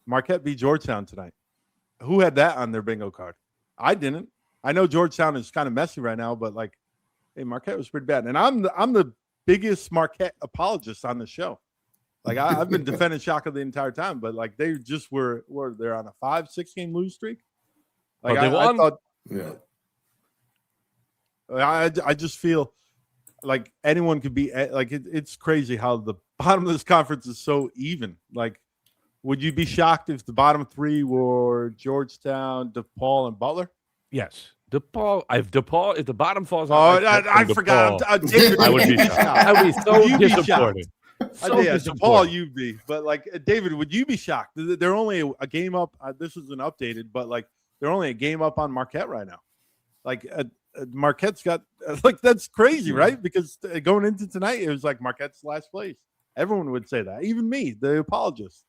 Marquette beat Georgetown tonight. Who had that on their bingo card? I didn't. I know Georgetown is kind of messy right now, but like, hey, Marquette was pretty bad. And I'm the biggest Marquette apologist on the show. Like I've been defending Shaka the entire time, but like they just were they're on a 5-6 game lose streak. Like I thought, I just feel like anyone could be like it's crazy how the bottom of this conference is so even. Like, would you be shocked if the bottom 3 were Georgetown, DePaul, and Butler? Yes. DePaul, if the bottom falls out. Oh, I forgot. I would be shocked. I would be so disappointed. So DePaul, disappointing. you'd be, but like David, would you be shocked? They're only a game up. This isn't updated, but like they're only a game up on Marquette right now. Like Marquette's got like that's crazy, right? Because going into tonight, it was like Marquette's last place. Everyone would say that, even me, the apologist.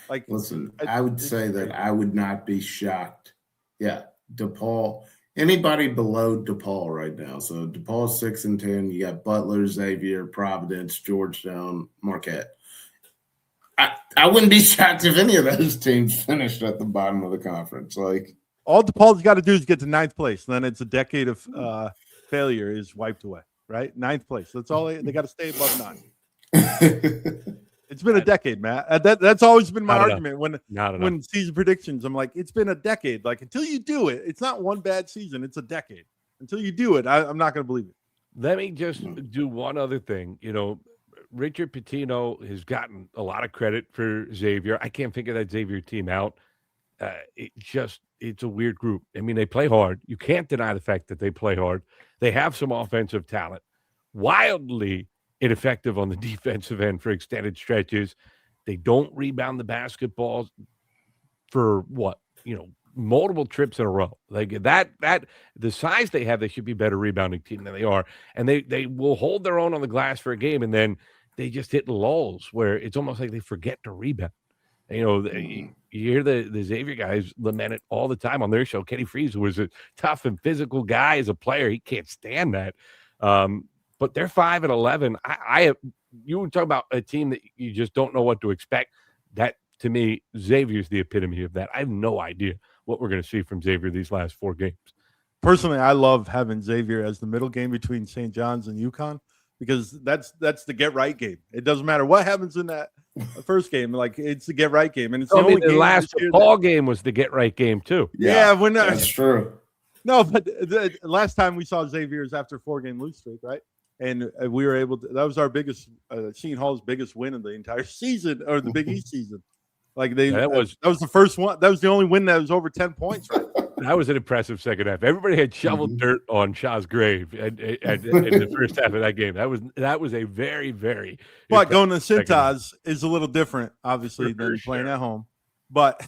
Like, listen, I would say that I would not be shocked. Yeah, DePaul. Anybody below DePaul right now? So DePaul's 6-10. You got Butler, Xavier, Providence, Georgetown, Marquette. I wouldn't be shocked if any of those teams finished at the bottom of the conference. Like all DePaul's got to do is get to 9th place, and then it's a decade of failure is wiped away. Right, 9th place. That's all they got to stay above 9. It's been a decade, Matt. That's always been my argument when season predictions. I'm like, it's been a decade. Like until you do it, it's not one bad season. It's a decade. Until you do it, I'm not going to believe it. Let me just do one other thing. Richard Pitino has gotten a lot of credit for Xavier. I can't figure that Xavier team out. It's a weird group. I mean, they play hard. You can't deny the fact that they play hard. They have some offensive talent. Wildly ineffective on the defensive end for extended stretches. They don't rebound the basketballs for multiple trips in a row. Like that the size they have, they should be a better rebounding team than they are. And they will hold their own on the glass for a game, and then they just hit lulls where it's almost like they forget to rebound. You hear the Xavier guys lament it all the time on their show. Kenny Freese was a tough and physical guy as a player. He can't stand that. But they're 5-11. You would talk about a team that you just don't know what to expect. That to me, Xavier's the epitome of that. I have no idea what we're going to see from Xavier these last 4 games. Personally, I love having Xavier as the middle game between St. John's and UConn because that's the get right game. It doesn't matter what happens in that first game. Like it's the get right game, and it's the only game. The last ball game was the get right game too. Yeah, that's true. No, but the last time we saw Xavier's after 4-game lose streak, right? And we were able to. That was our biggest, Seton Hall's biggest win of the entire season, or the Big East season. Like that was the first one. That was the only win that was over 10 points. Right? That was an impressive second half. Everybody had shoveled dirt on Shaw's grave in the first half of that game. That was a very, very. But going to Cintas is a little different, obviously, than playing at home. But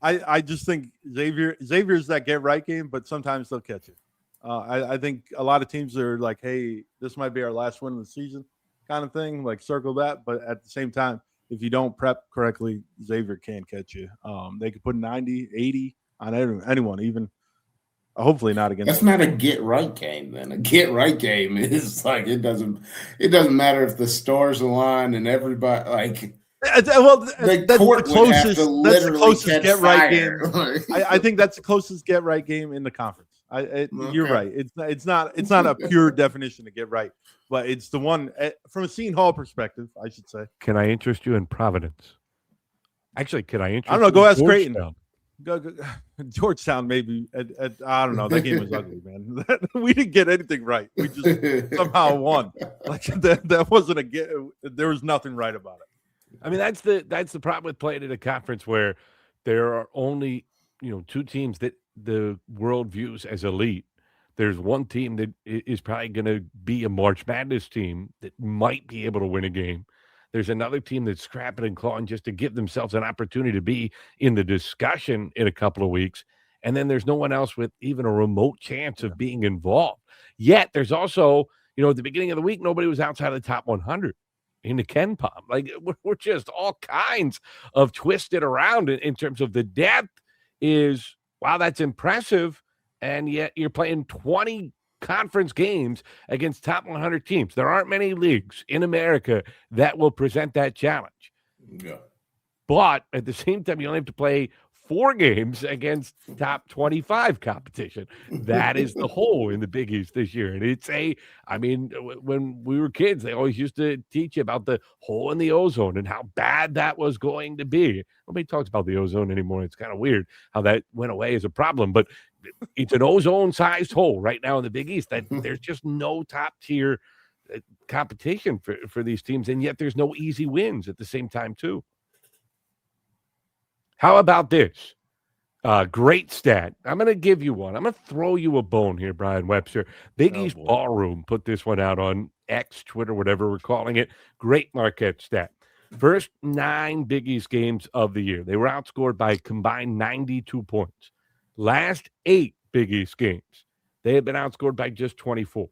I just think Xavier's that get right game, but sometimes they'll catch it. I think a lot of teams are like, hey, this might be our last win of the season kind of thing, like circle that. But at the same time, if you don't prep correctly, Xavier can catch you. They could put 90, 80 on anyone, even hopefully not against. That's not a get right game then. A get right game is like it doesn't matter if the stars align and everybody like. Well, that's the closest get right game. I think that's the closest get right game in the conference. You're right. It's not a pure definition to get right, but it's the one from a Seton Hall perspective, I should say. Can I interest you in Providence? Actually, can I interest? I don't know. Go ask Creighton. Go, Georgetown, maybe. I don't know. That game was ugly, man. We didn't get anything right. We just somehow won. Like that wasn't a get. There was nothing right about it. I mean, that's the problem with playing in a conference where there are only 2 teams that the world views as elite. There's one team that is probably going to be a March Madness team that might be able to win a game. There's another team that's scrapping and clawing just to give themselves an opportunity to be in the discussion in a couple of weeks. And then there's no one else with even a remote chance of being involved. Yet there's also, at the beginning of the week, nobody was outside of the top 100 in the Ken Palm. Like we're just all kinds of twisted around in terms of the depth is, wow, that's impressive. And yet you're playing 20 conference games against top 100 teams. There aren't many leagues in America that will present that challenge. Yeah. But at the same time, you only have to play 4 games against top 25 competition. That is the hole in the Big East this year. And when we were kids, they always used to teach you about the hole in the ozone and how bad that was going to be. Nobody talks about the ozone anymore. It's kind of weird how that went away as a problem, but it's an ozone-sized hole right now in the Big East that there's just no top-tier competition for these teams, and yet there's no easy wins at the same time, too. How about this? Great stat. I'm going to give you one. I'm going to throw you a bone here, Bryan Webster. Big East Ballroom put this one out on X, Twitter, whatever we're calling it. Great Marquette stat. First 9 Big East games of the year, they were outscored by a combined 92 points. Last 8 Big East games, they had been outscored by just 24.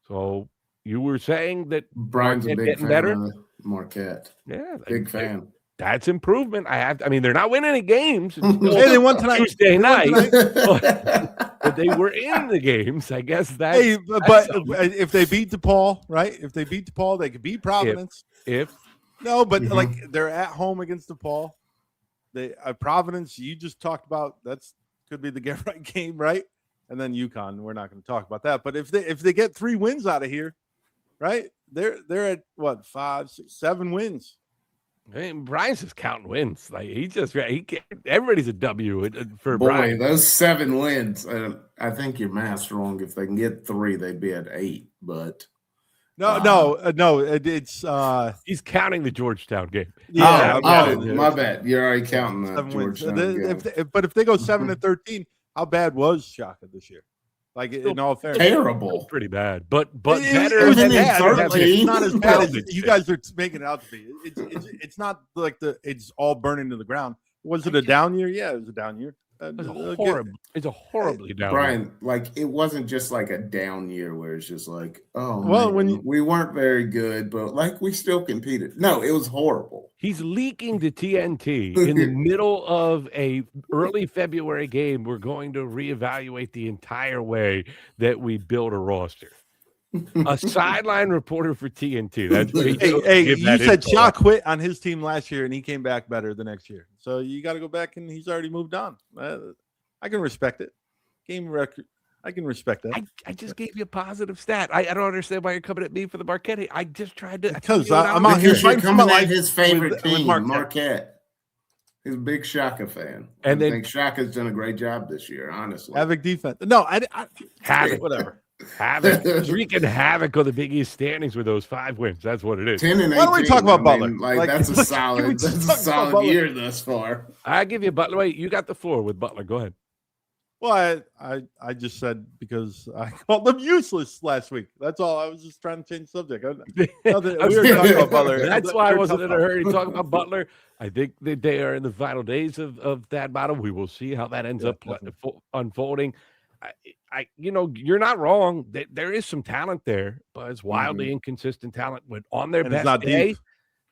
So you were saying that Brian's a big fan better? of Marquette. Yeah, big fan. That's improvement. I mean, they're not winning any games. Hey, they won tonight. Tuesday night, but they were in the games. I guess that's. Hey, but if they beat DePaul, right? If they beat DePaul, they could beat Providence. Like they're at home against DePaul. They Providence. You just talked about could be the get right game, right? And then UConn. We're not going to talk about that. But if they get 3 wins out of here, right? They're at what 5, 6, 7 wins. Hey, Brian's just counting wins. Like everybody's a W for Boy, Brian. Those 7 wins. I think your math's wrong. If they can get 3, they'd be at 8. But no. It's he's counting the Georgetown game. Yeah, my bad. You're already counting that Georgetown game. But if they go 7-13, how bad was Shaka this year? Like in all fairness, terrible, pretty bad, but better. It was bad. It's not as bad as you guys are making it out to be. It's not like it's all burning to the ground. Was it a down year? Yeah, it was a down year. It's a horribly down. Brian, year. Like it wasn't just like a down year where it's just like, we weren't very good, but like we still competed. No, it was horrible. He's leaking to TNT in the middle of a early February game. We're going to reevaluate the entire way that we build a roster. A sideline reporter for TNT. That's you said Shaw quit on his team last year and he came back better the next year. So you got to go back and he's already moved on. I can respect it. Game record. I can respect that. I just gave you a positive stat. I don't understand why you're coming at me for the Marquette. I just tried to because I'm out here coming at his favorite team, Marquette. He's a big Shaka fan. And I think Shaka's done a great job this year, honestly. Havoc defense. No, I Havoc. Whatever. Havoc, wreaking havoc on the Big East standings with those 5 wins. That's what it is. 10 and 18. Why don't we talk about Butler? That's a solid year thus far. I give you Butler. Wait, you got the floor with Butler. Go ahead. Well, I just said because I called them useless last week. That's all. I was just trying to change the subject. We were talking about Butler. That's why I wasn't in a hurry to talk about Butler. I think that they are in the final days of that battle. We will see how that ends up unfolding. You're not wrong. There is some talent there, but it's wildly inconsistent talent. When on their best day,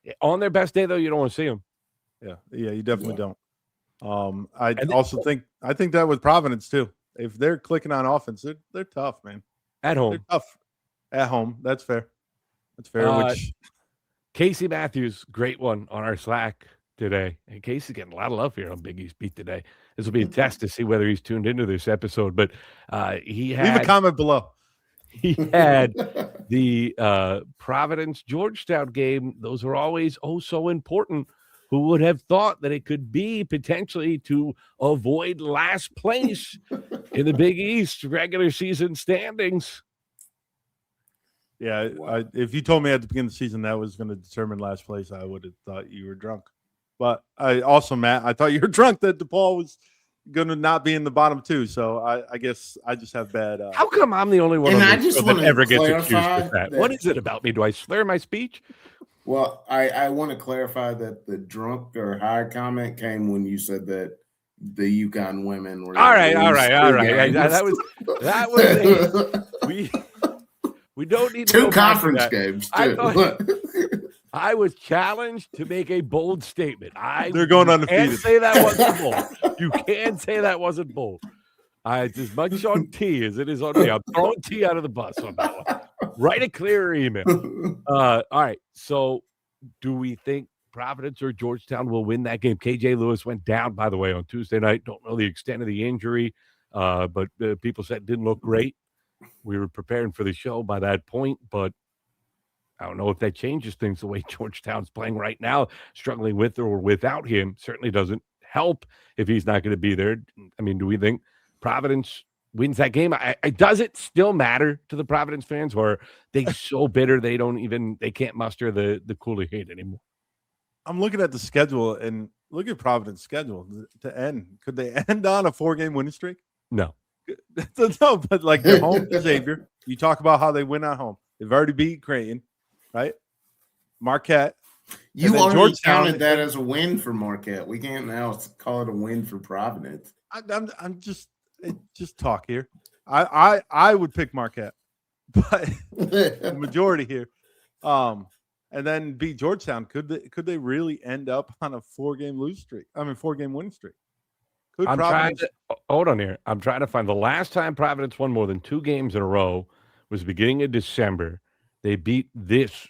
though, you don't want to see them. Yeah, you definitely don't. I think that with Providence too. If they're clicking on offense, they're tough, man. At home, they're tough. At home, that's fair. That's fair. Casey Matthews, great one on our Slack today. And Casey's getting a lot of love here on Big East Beat today. This will be a test to see whether he's tuned into this episode. But leave a comment below. He had the Providence Georgetown game. Those are always so important. Who would have thought that it could be potentially to avoid last place in the Big East regular season standings? Yeah, if you told me at the beginning of the season that was going to determine last place, I would have thought you were drunk. But Matt, I thought you were drunk that DePaul was going to not be in the bottom 2. So I guess I just have bad. How come I'm the only one that ever gets accused of that? What is it about me? Do I slur my speech? Well, I want to clarify that the drunk or high comment came when you said that the UConn women were all right. That was we don't need to 2 conference games. I was challenged to make a bold statement. They're going undefeated. Can't say that wasn't bold. You can say that wasn't bold. It's as much on T as it is on me. I'm throwing T out of the bus on that one. Write a clear email. All right. So do we think Providence or Georgetown will win that game? KJ Lewis went down, by the way, on Tuesday night. Don't know the extent of the injury, but people said it didn't look great. We were preparing for the show by that point, but I don't know if that changes things the way Georgetown's playing right now, struggling with or without him. Certainly doesn't help if he's not going to be there. I mean, do we think Providence wins that game? Does it still matter to the Providence fans, or are they so bitter they can't muster the Kool-Aid anymore? I'm looking at the schedule and look at Providence' schedule to end. Could they end on a 4-game winning streak? No. No, but like they're home to Xavier. You talk about how they win at home. They've already beat Creighton, right? Marquette. You already counted that as a win for Marquette. We can't now call it a win for Providence. I'm just talk here. I would pick Marquette, but the majority here. And then beat Georgetown. Could they really end up on a 4-game lose streak? I mean, 4-game win streak. I'm trying to hold on here. I'm trying to find the last time Providence won more than 2 games in a row was the beginning of December. They beat this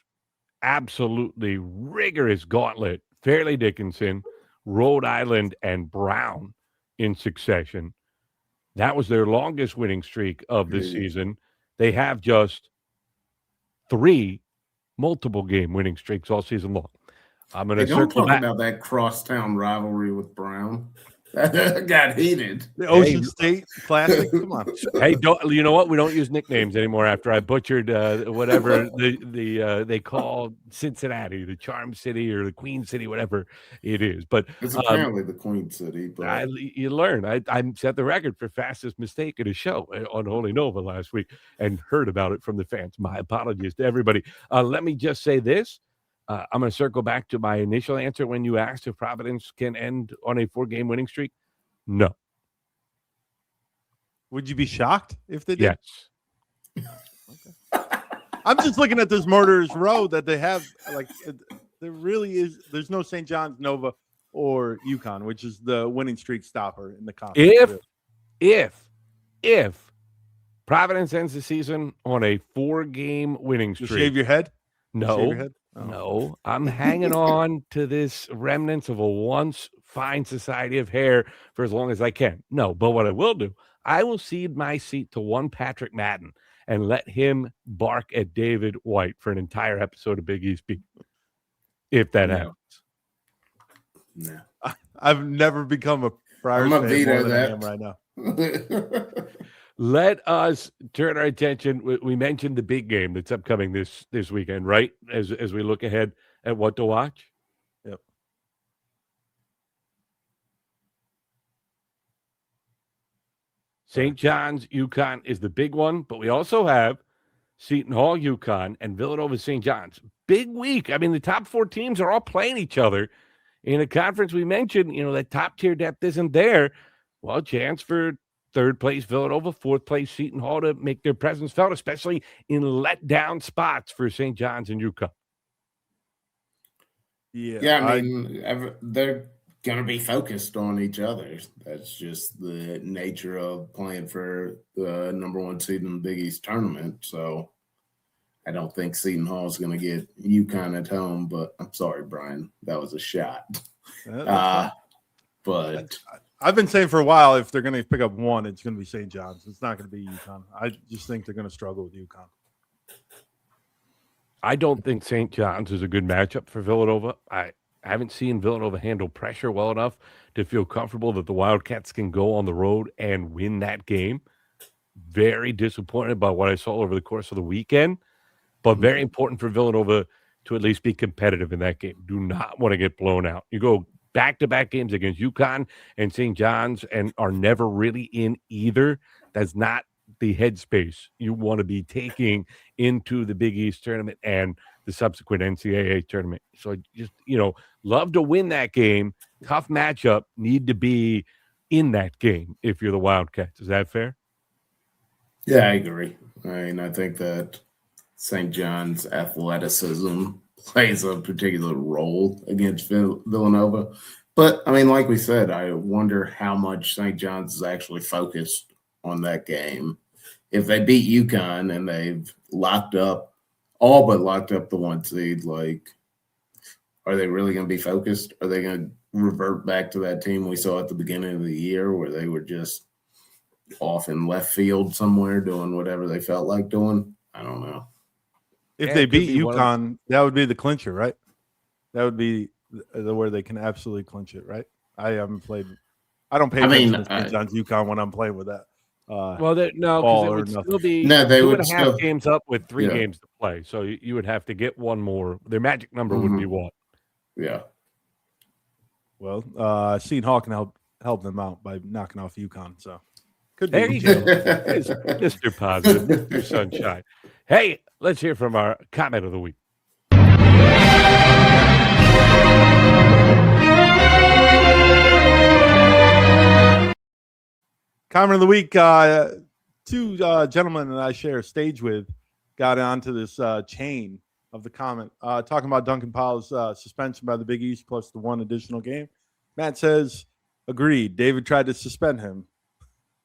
absolutely rigorous gauntlet, Fairleigh Dickinson, Rhode Island, and Brown in succession. That was their longest winning streak of the season. They have just 3 multiple game winning streaks all season long. I'm going to circle back about that crosstown rivalry with Brown. That got heated. The Ocean State Classic. Come on. Hey, you know what? We don't use nicknames anymore after I butchered whatever they call Cincinnati, the Charm City or the Queen City, whatever it is. But it's apparently the Queen City. But you learn. I set the record for fastest mistake at a show on Holy Nova last week and heard about it from the fans. My apologies to everybody. Let me just say this. I'm going to circle back to my initial answer when you asked if Providence can end on a 4-game winning streak. No. Would you be shocked if they did? Yes. Okay. I'm just looking at this murderer's row that they have. Like, there really is. There's no St. John's, Nova, or UConn, which is the winning streak stopper in the conference. If Providence ends the season on a 4-game winning streak, you shave your head. No. Shave your head? Oh. No, I'm hanging on to this remnants of a once fine society of hair for as long as I can. No, but what I will do, I will cede my seat to one Patrick Madden and let him bark at David White for an entire episode of Big East Beat. If that happens. No. I've never become a Friars fan more than I am right now. Let us turn our attention. We mentioned the big game that's upcoming this weekend, right? As we look ahead at what to watch. Yep. St. John's, UConn is the big one, but we also have Seton Hall, UConn, and Villanova, St. John's. Big week. I mean, the top 4 teams are all playing each other in a conference. We mentioned, that top tier depth isn't there. Well, chance for 3rd place Villanova, 4th place Seton Hall to make their presence felt, especially in letdown spots for St. John's and UConn. Yeah, I mean, they're going to be focused on each other. That's just the nature of playing for the number 1 seed in the Big East tournament. So I don't think Seton Hall is going to get UConn at home, but I'm sorry, Brian, that was a shot. But I've been saying for a while, if they're going to pick up one, it's going to be St. John's. It's not going to be UConn. I just think they're going to struggle with UConn. I don't think St. John's is a good matchup for Villanova. I haven't seen Villanova handle pressure well enough to feel comfortable that the Wildcats can go on the road and win that game. Very disappointed by what I saw over the course of the weekend, but very important for Villanova to at least be competitive in that game. Do not want to get blown out. You go back-to-back games against UConn and St. John's and are never really in either. That's not the headspace you want to be taking into the Big East tournament and the subsequent NCAA tournament. So just, love to win that game. Tough matchup. Need to be in that game if you're the Wildcats. Is that fair? Yeah, I agree. I mean, I think that St. John's athleticism plays a particular role against Villanova. But, I mean, like we said, I wonder how much St. John's is actually focused on that game. If they beat UConn and they've all but locked up the 1 seed, are they really going to be focused? Are they going to revert back to that team we saw at the beginning of the year where they were just off in left field somewhere doing whatever they felt like doing? I don't know. If they beat UConn, that would be the clincher, right? That would be where they can absolutely clinch it, right? I don't pay attention to St. John's UConn when I'm playing with that. Because it would still be they 2.5 games up with 3 games to play. So you would have to get one more. Their magic number would be what? Yeah. Well, Seton Hall can help them out by knocking off UConn. So could be. There you go. It's Mr. Positive, Mr. Sunshine. Hey, let's hear from our comment of the week. Comment of the week. Two gentlemen that I share a stage with got onto this chain of the comment, talking about Duncan Powell's suspension by the Big East plus the one additional game. Matt says, agreed. David tried to suspend him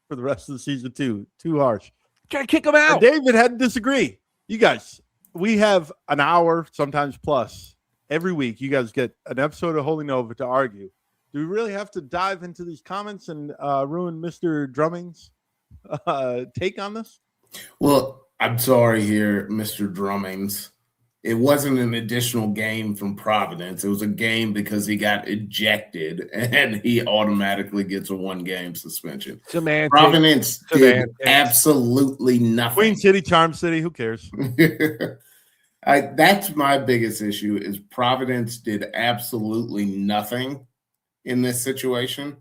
for the rest of the season too. Too harsh. Try to kick him out. And David had to disagree. You guys, we have an hour, sometimes plus, every week. You guys get an episode of Holy Nova to argue. Do we really have to dive into these comments and ruin Mr. Drumming's take on this? Well, I'm sorry here, Mr. Drummings. It wasn't an additional game from Providence. It was a game because he got ejected and he automatically gets a 1-game suspension. Providence did absolutely nothing. Queen City, Charm City, who cares? That's my biggest issue is Providence did absolutely nothing in this situation.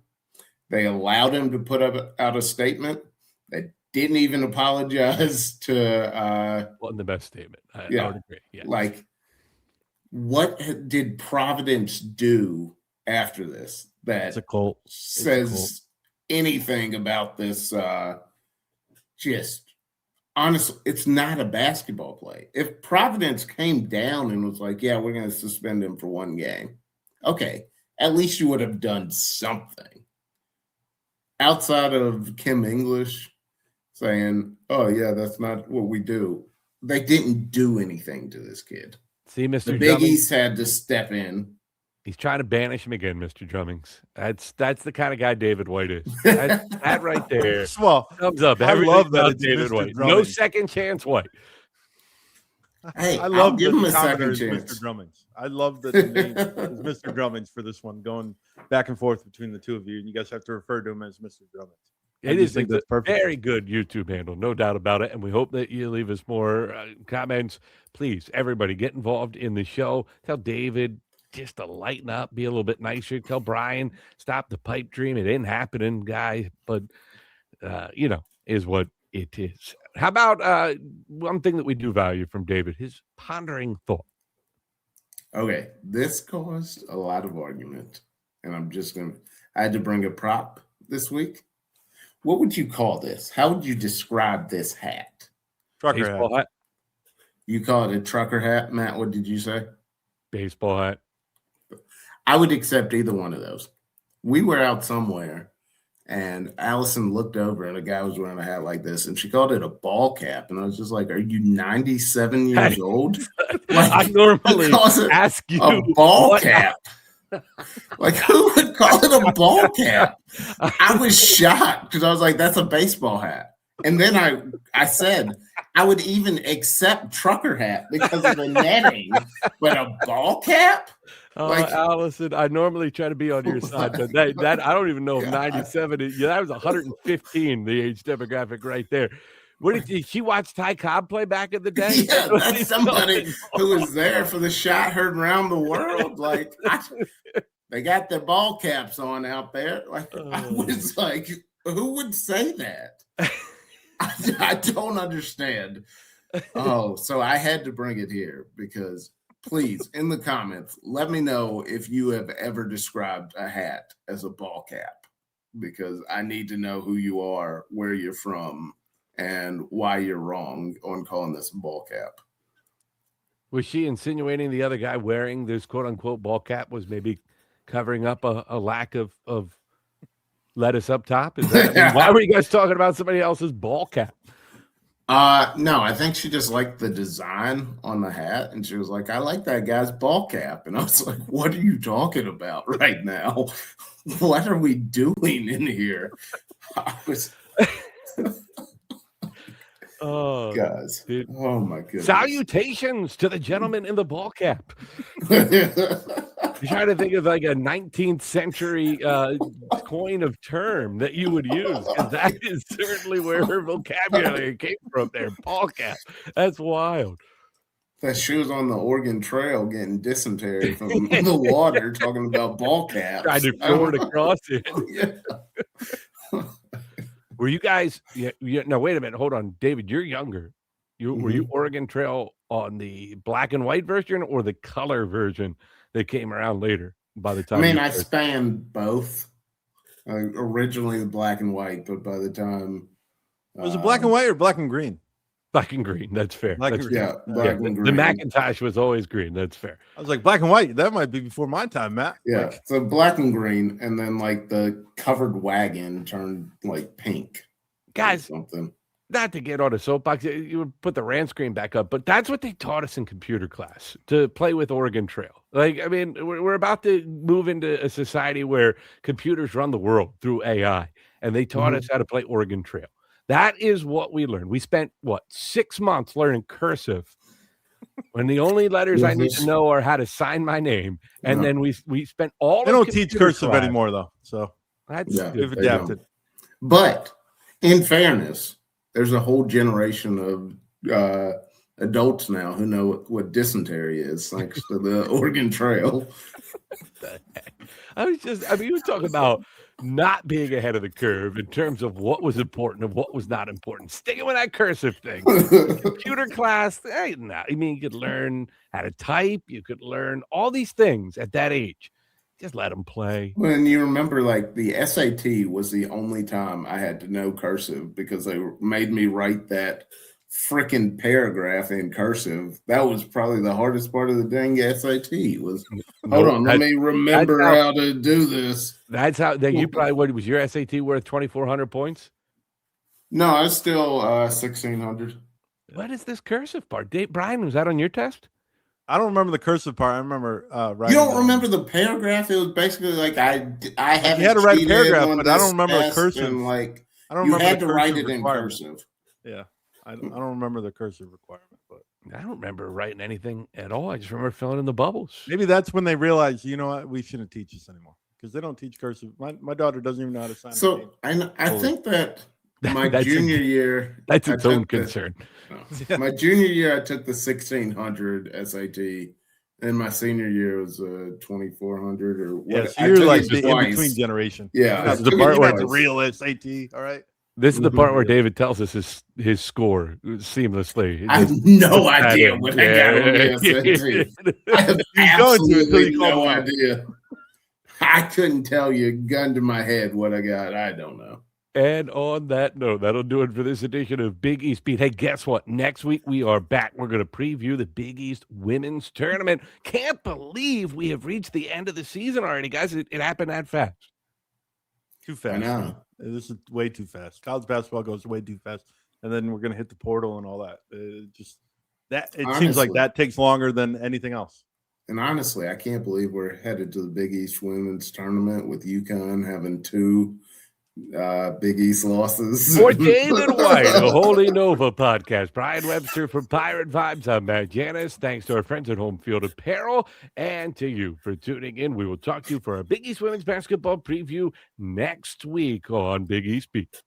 They allowed him to put out a statement. They didn't even apologize to wasn't the best statement. I would agree. Yeah. Like, what did Providence do after this that says anything about this? Just honestly, it's not a basketball play. If Providence came down and was like, yeah, we're going to suspend him for 1 game, okay, at least you would have done something. Outside of Kim English saying, oh, yeah, that's not what we do. They didn't do anything to this kid. See, Mr. The Big East had to step in. He's trying to banish him again, Mr. Drummings. That's the kind of guy David White is. That right there. Well, thumbs up. I love that it's David Mr. White. Drummings. No second chance White. Hey, I love give him a second chance. Mr. Drummings. I love that the name is Mr. Drummings for this one, going back and forth between the two of you, and you guys have to refer to him as Mr. Drummings. It is a very good YouTube handle, no doubt about it. And we hope that you leave us more comments. Please, everybody, get involved in the show. Tell David just to lighten up, be a little bit nicer. Tell Brian, stop the pipe dream. It ain't happening, guy. But, is what it is. How about one thing that we do value from David, his pondering thought? Okay, this caused a lot of argument. And I had to bring a prop this week. What would you call this? How would you describe this hat? Trucker hat. You call it a trucker hat, Matt? What did you say? Baseball hat. I would accept either one of those. We were out somewhere, and Allison looked over, and a guy was wearing a hat like this, and she called it a ball cap. And I was just like, are you 97 years old? Like, I normally ask you a ball cap. Like, who would call it a ball cap? I was shocked because I was like, that's a baseball hat. And then I said, I would even accept trucker hat because of the netting, but a ball cap? Allison, I normally try to be on your side, but that I don't even know if 97 is. Yeah, that was 115, the age demographic right there. Did she watch Ty Cobb play back in the day? Yeah, that's somebody who was there for the shot heard around the world. Like, they got their ball caps on out there. Like, I was like, who would say that? I don't understand. Oh, so I had to bring it here because please, in the comments, let me know if you have ever described a hat as a ball cap, because I need to know who you are, where you're from, and why you're wrong on calling this a ball cap. Was she insinuating the other guy wearing this quote-unquote ball cap was maybe covering up a lack of lettuce up top? Is that, why were you guys talking about somebody else's ball cap? No, I think she just liked the design on the hat, and she was like, I like that guy's ball cap. And I was like, what are you talking about right now? What are we doing in here? Oh, guys. Dude. Oh, my goodness. Salutations to the gentleman in the ball cap. You're trying to think of like a 19th century coin of term that you would use. And that is certainly where her vocabulary came from there. Ball cap. That's wild. that she was on the Oregon Trail getting dysentery from the water, talking about ball caps. Tried to throw it across it. Yeah. Were you guys? No, wait a minute. Hold on, David. You're younger. Were you Oregon Trail on the black and white version or the color version that came around later? By the time, I mean, I spanned both. Originally the black and white, but by the time was it black and white or black and green? Black and green. That's fair. Black that's and green. Yeah, black and green. The Macintosh was always green. That's fair. I was like, black and white. That might be before my time, Matt. Yeah, so black and green, and then like the covered wagon turned like pink. Guys, something. Not to get on a soapbox, you would put the RAND screen back up, but that's what they taught us in computer class, to play with Oregon Trail. Like, I mean, we're about to move into a society where computers run the world through AI, and they taught us how to play Oregon Trail. That is what we learned. We spent, 6 months learning cursive when the only letters I need to know are how to sign my name. And then we spent all They don't teach cursive anymore, though. So they've adapted. But in fairness, there's a whole generation of adults now who know what dysentery is, thanks to the Oregon Trail. You were talking about not being ahead of the curve in terms of what was important and what was not important. Sticking with that cursive thing. Computer class, I mean, you could learn how to type. You could learn all these things at that age. Just let them play. When you remember, like, the SAT was the only time I had to know cursive because they made me write that freaking paragraph in cursive. That was probably the hardest part of the dang SAT was, hold on, let me remember how to do this. That's how you probably, what was your SAT worth 2,400 points? No, I was still 1,600. What is this cursive part? Bryan, was that on your test? I don't remember the cursive part. I remember writing. You don't remember the paragraph? It was basically like I haven't. You had to write a paragraph, but I don't remember the cursive. And like I don't you remember had to write it in cursive. Yeah, I don't remember the cursive requirement, but I don't remember writing anything at all. I just remember filling in the bubbles. Maybe that's when they realized, you know what, we shouldn't teach this anymore because they don't teach cursive. My daughter doesn't even know how to sign. So I think that my junior year, that's its own concern. My junior year, I took the 1,600 SAT, and my senior year was 2,400 or what. Yeah, so you're like the in between generation. Yeah, this is the part where it's a real SAT. All right. This is the part where David tells us his score seamlessly. I have no idea what I got on the SAT. I have absolutely no idea. I couldn't tell you, gun to my head, what I got. I don't know. And on that note, that'll do it for this edition of Big East Beat. Hey, guess what? Next week we are back. We're going to preview the Big East Women's Tournament. Can't believe we have reached the end of the season already, guys. It happened that fast. Too fast. I know. This is way too fast. College basketball goes way too fast, and then we're going to hit the portal and all that. Honestly, seems like that takes longer than anything else. And honestly, I can't believe we're headed to the Big East Women's Tournament with UConn having 2 Big East losses. For David White, a Holy Nova podcast. Bryan Webster from Pirate Vibes. I'm Matt Janus. Thanks to our friends at Home Field Apparel and to you for tuning in. We will talk to you for our Big East Women's Basketball preview next week on Big East Beat.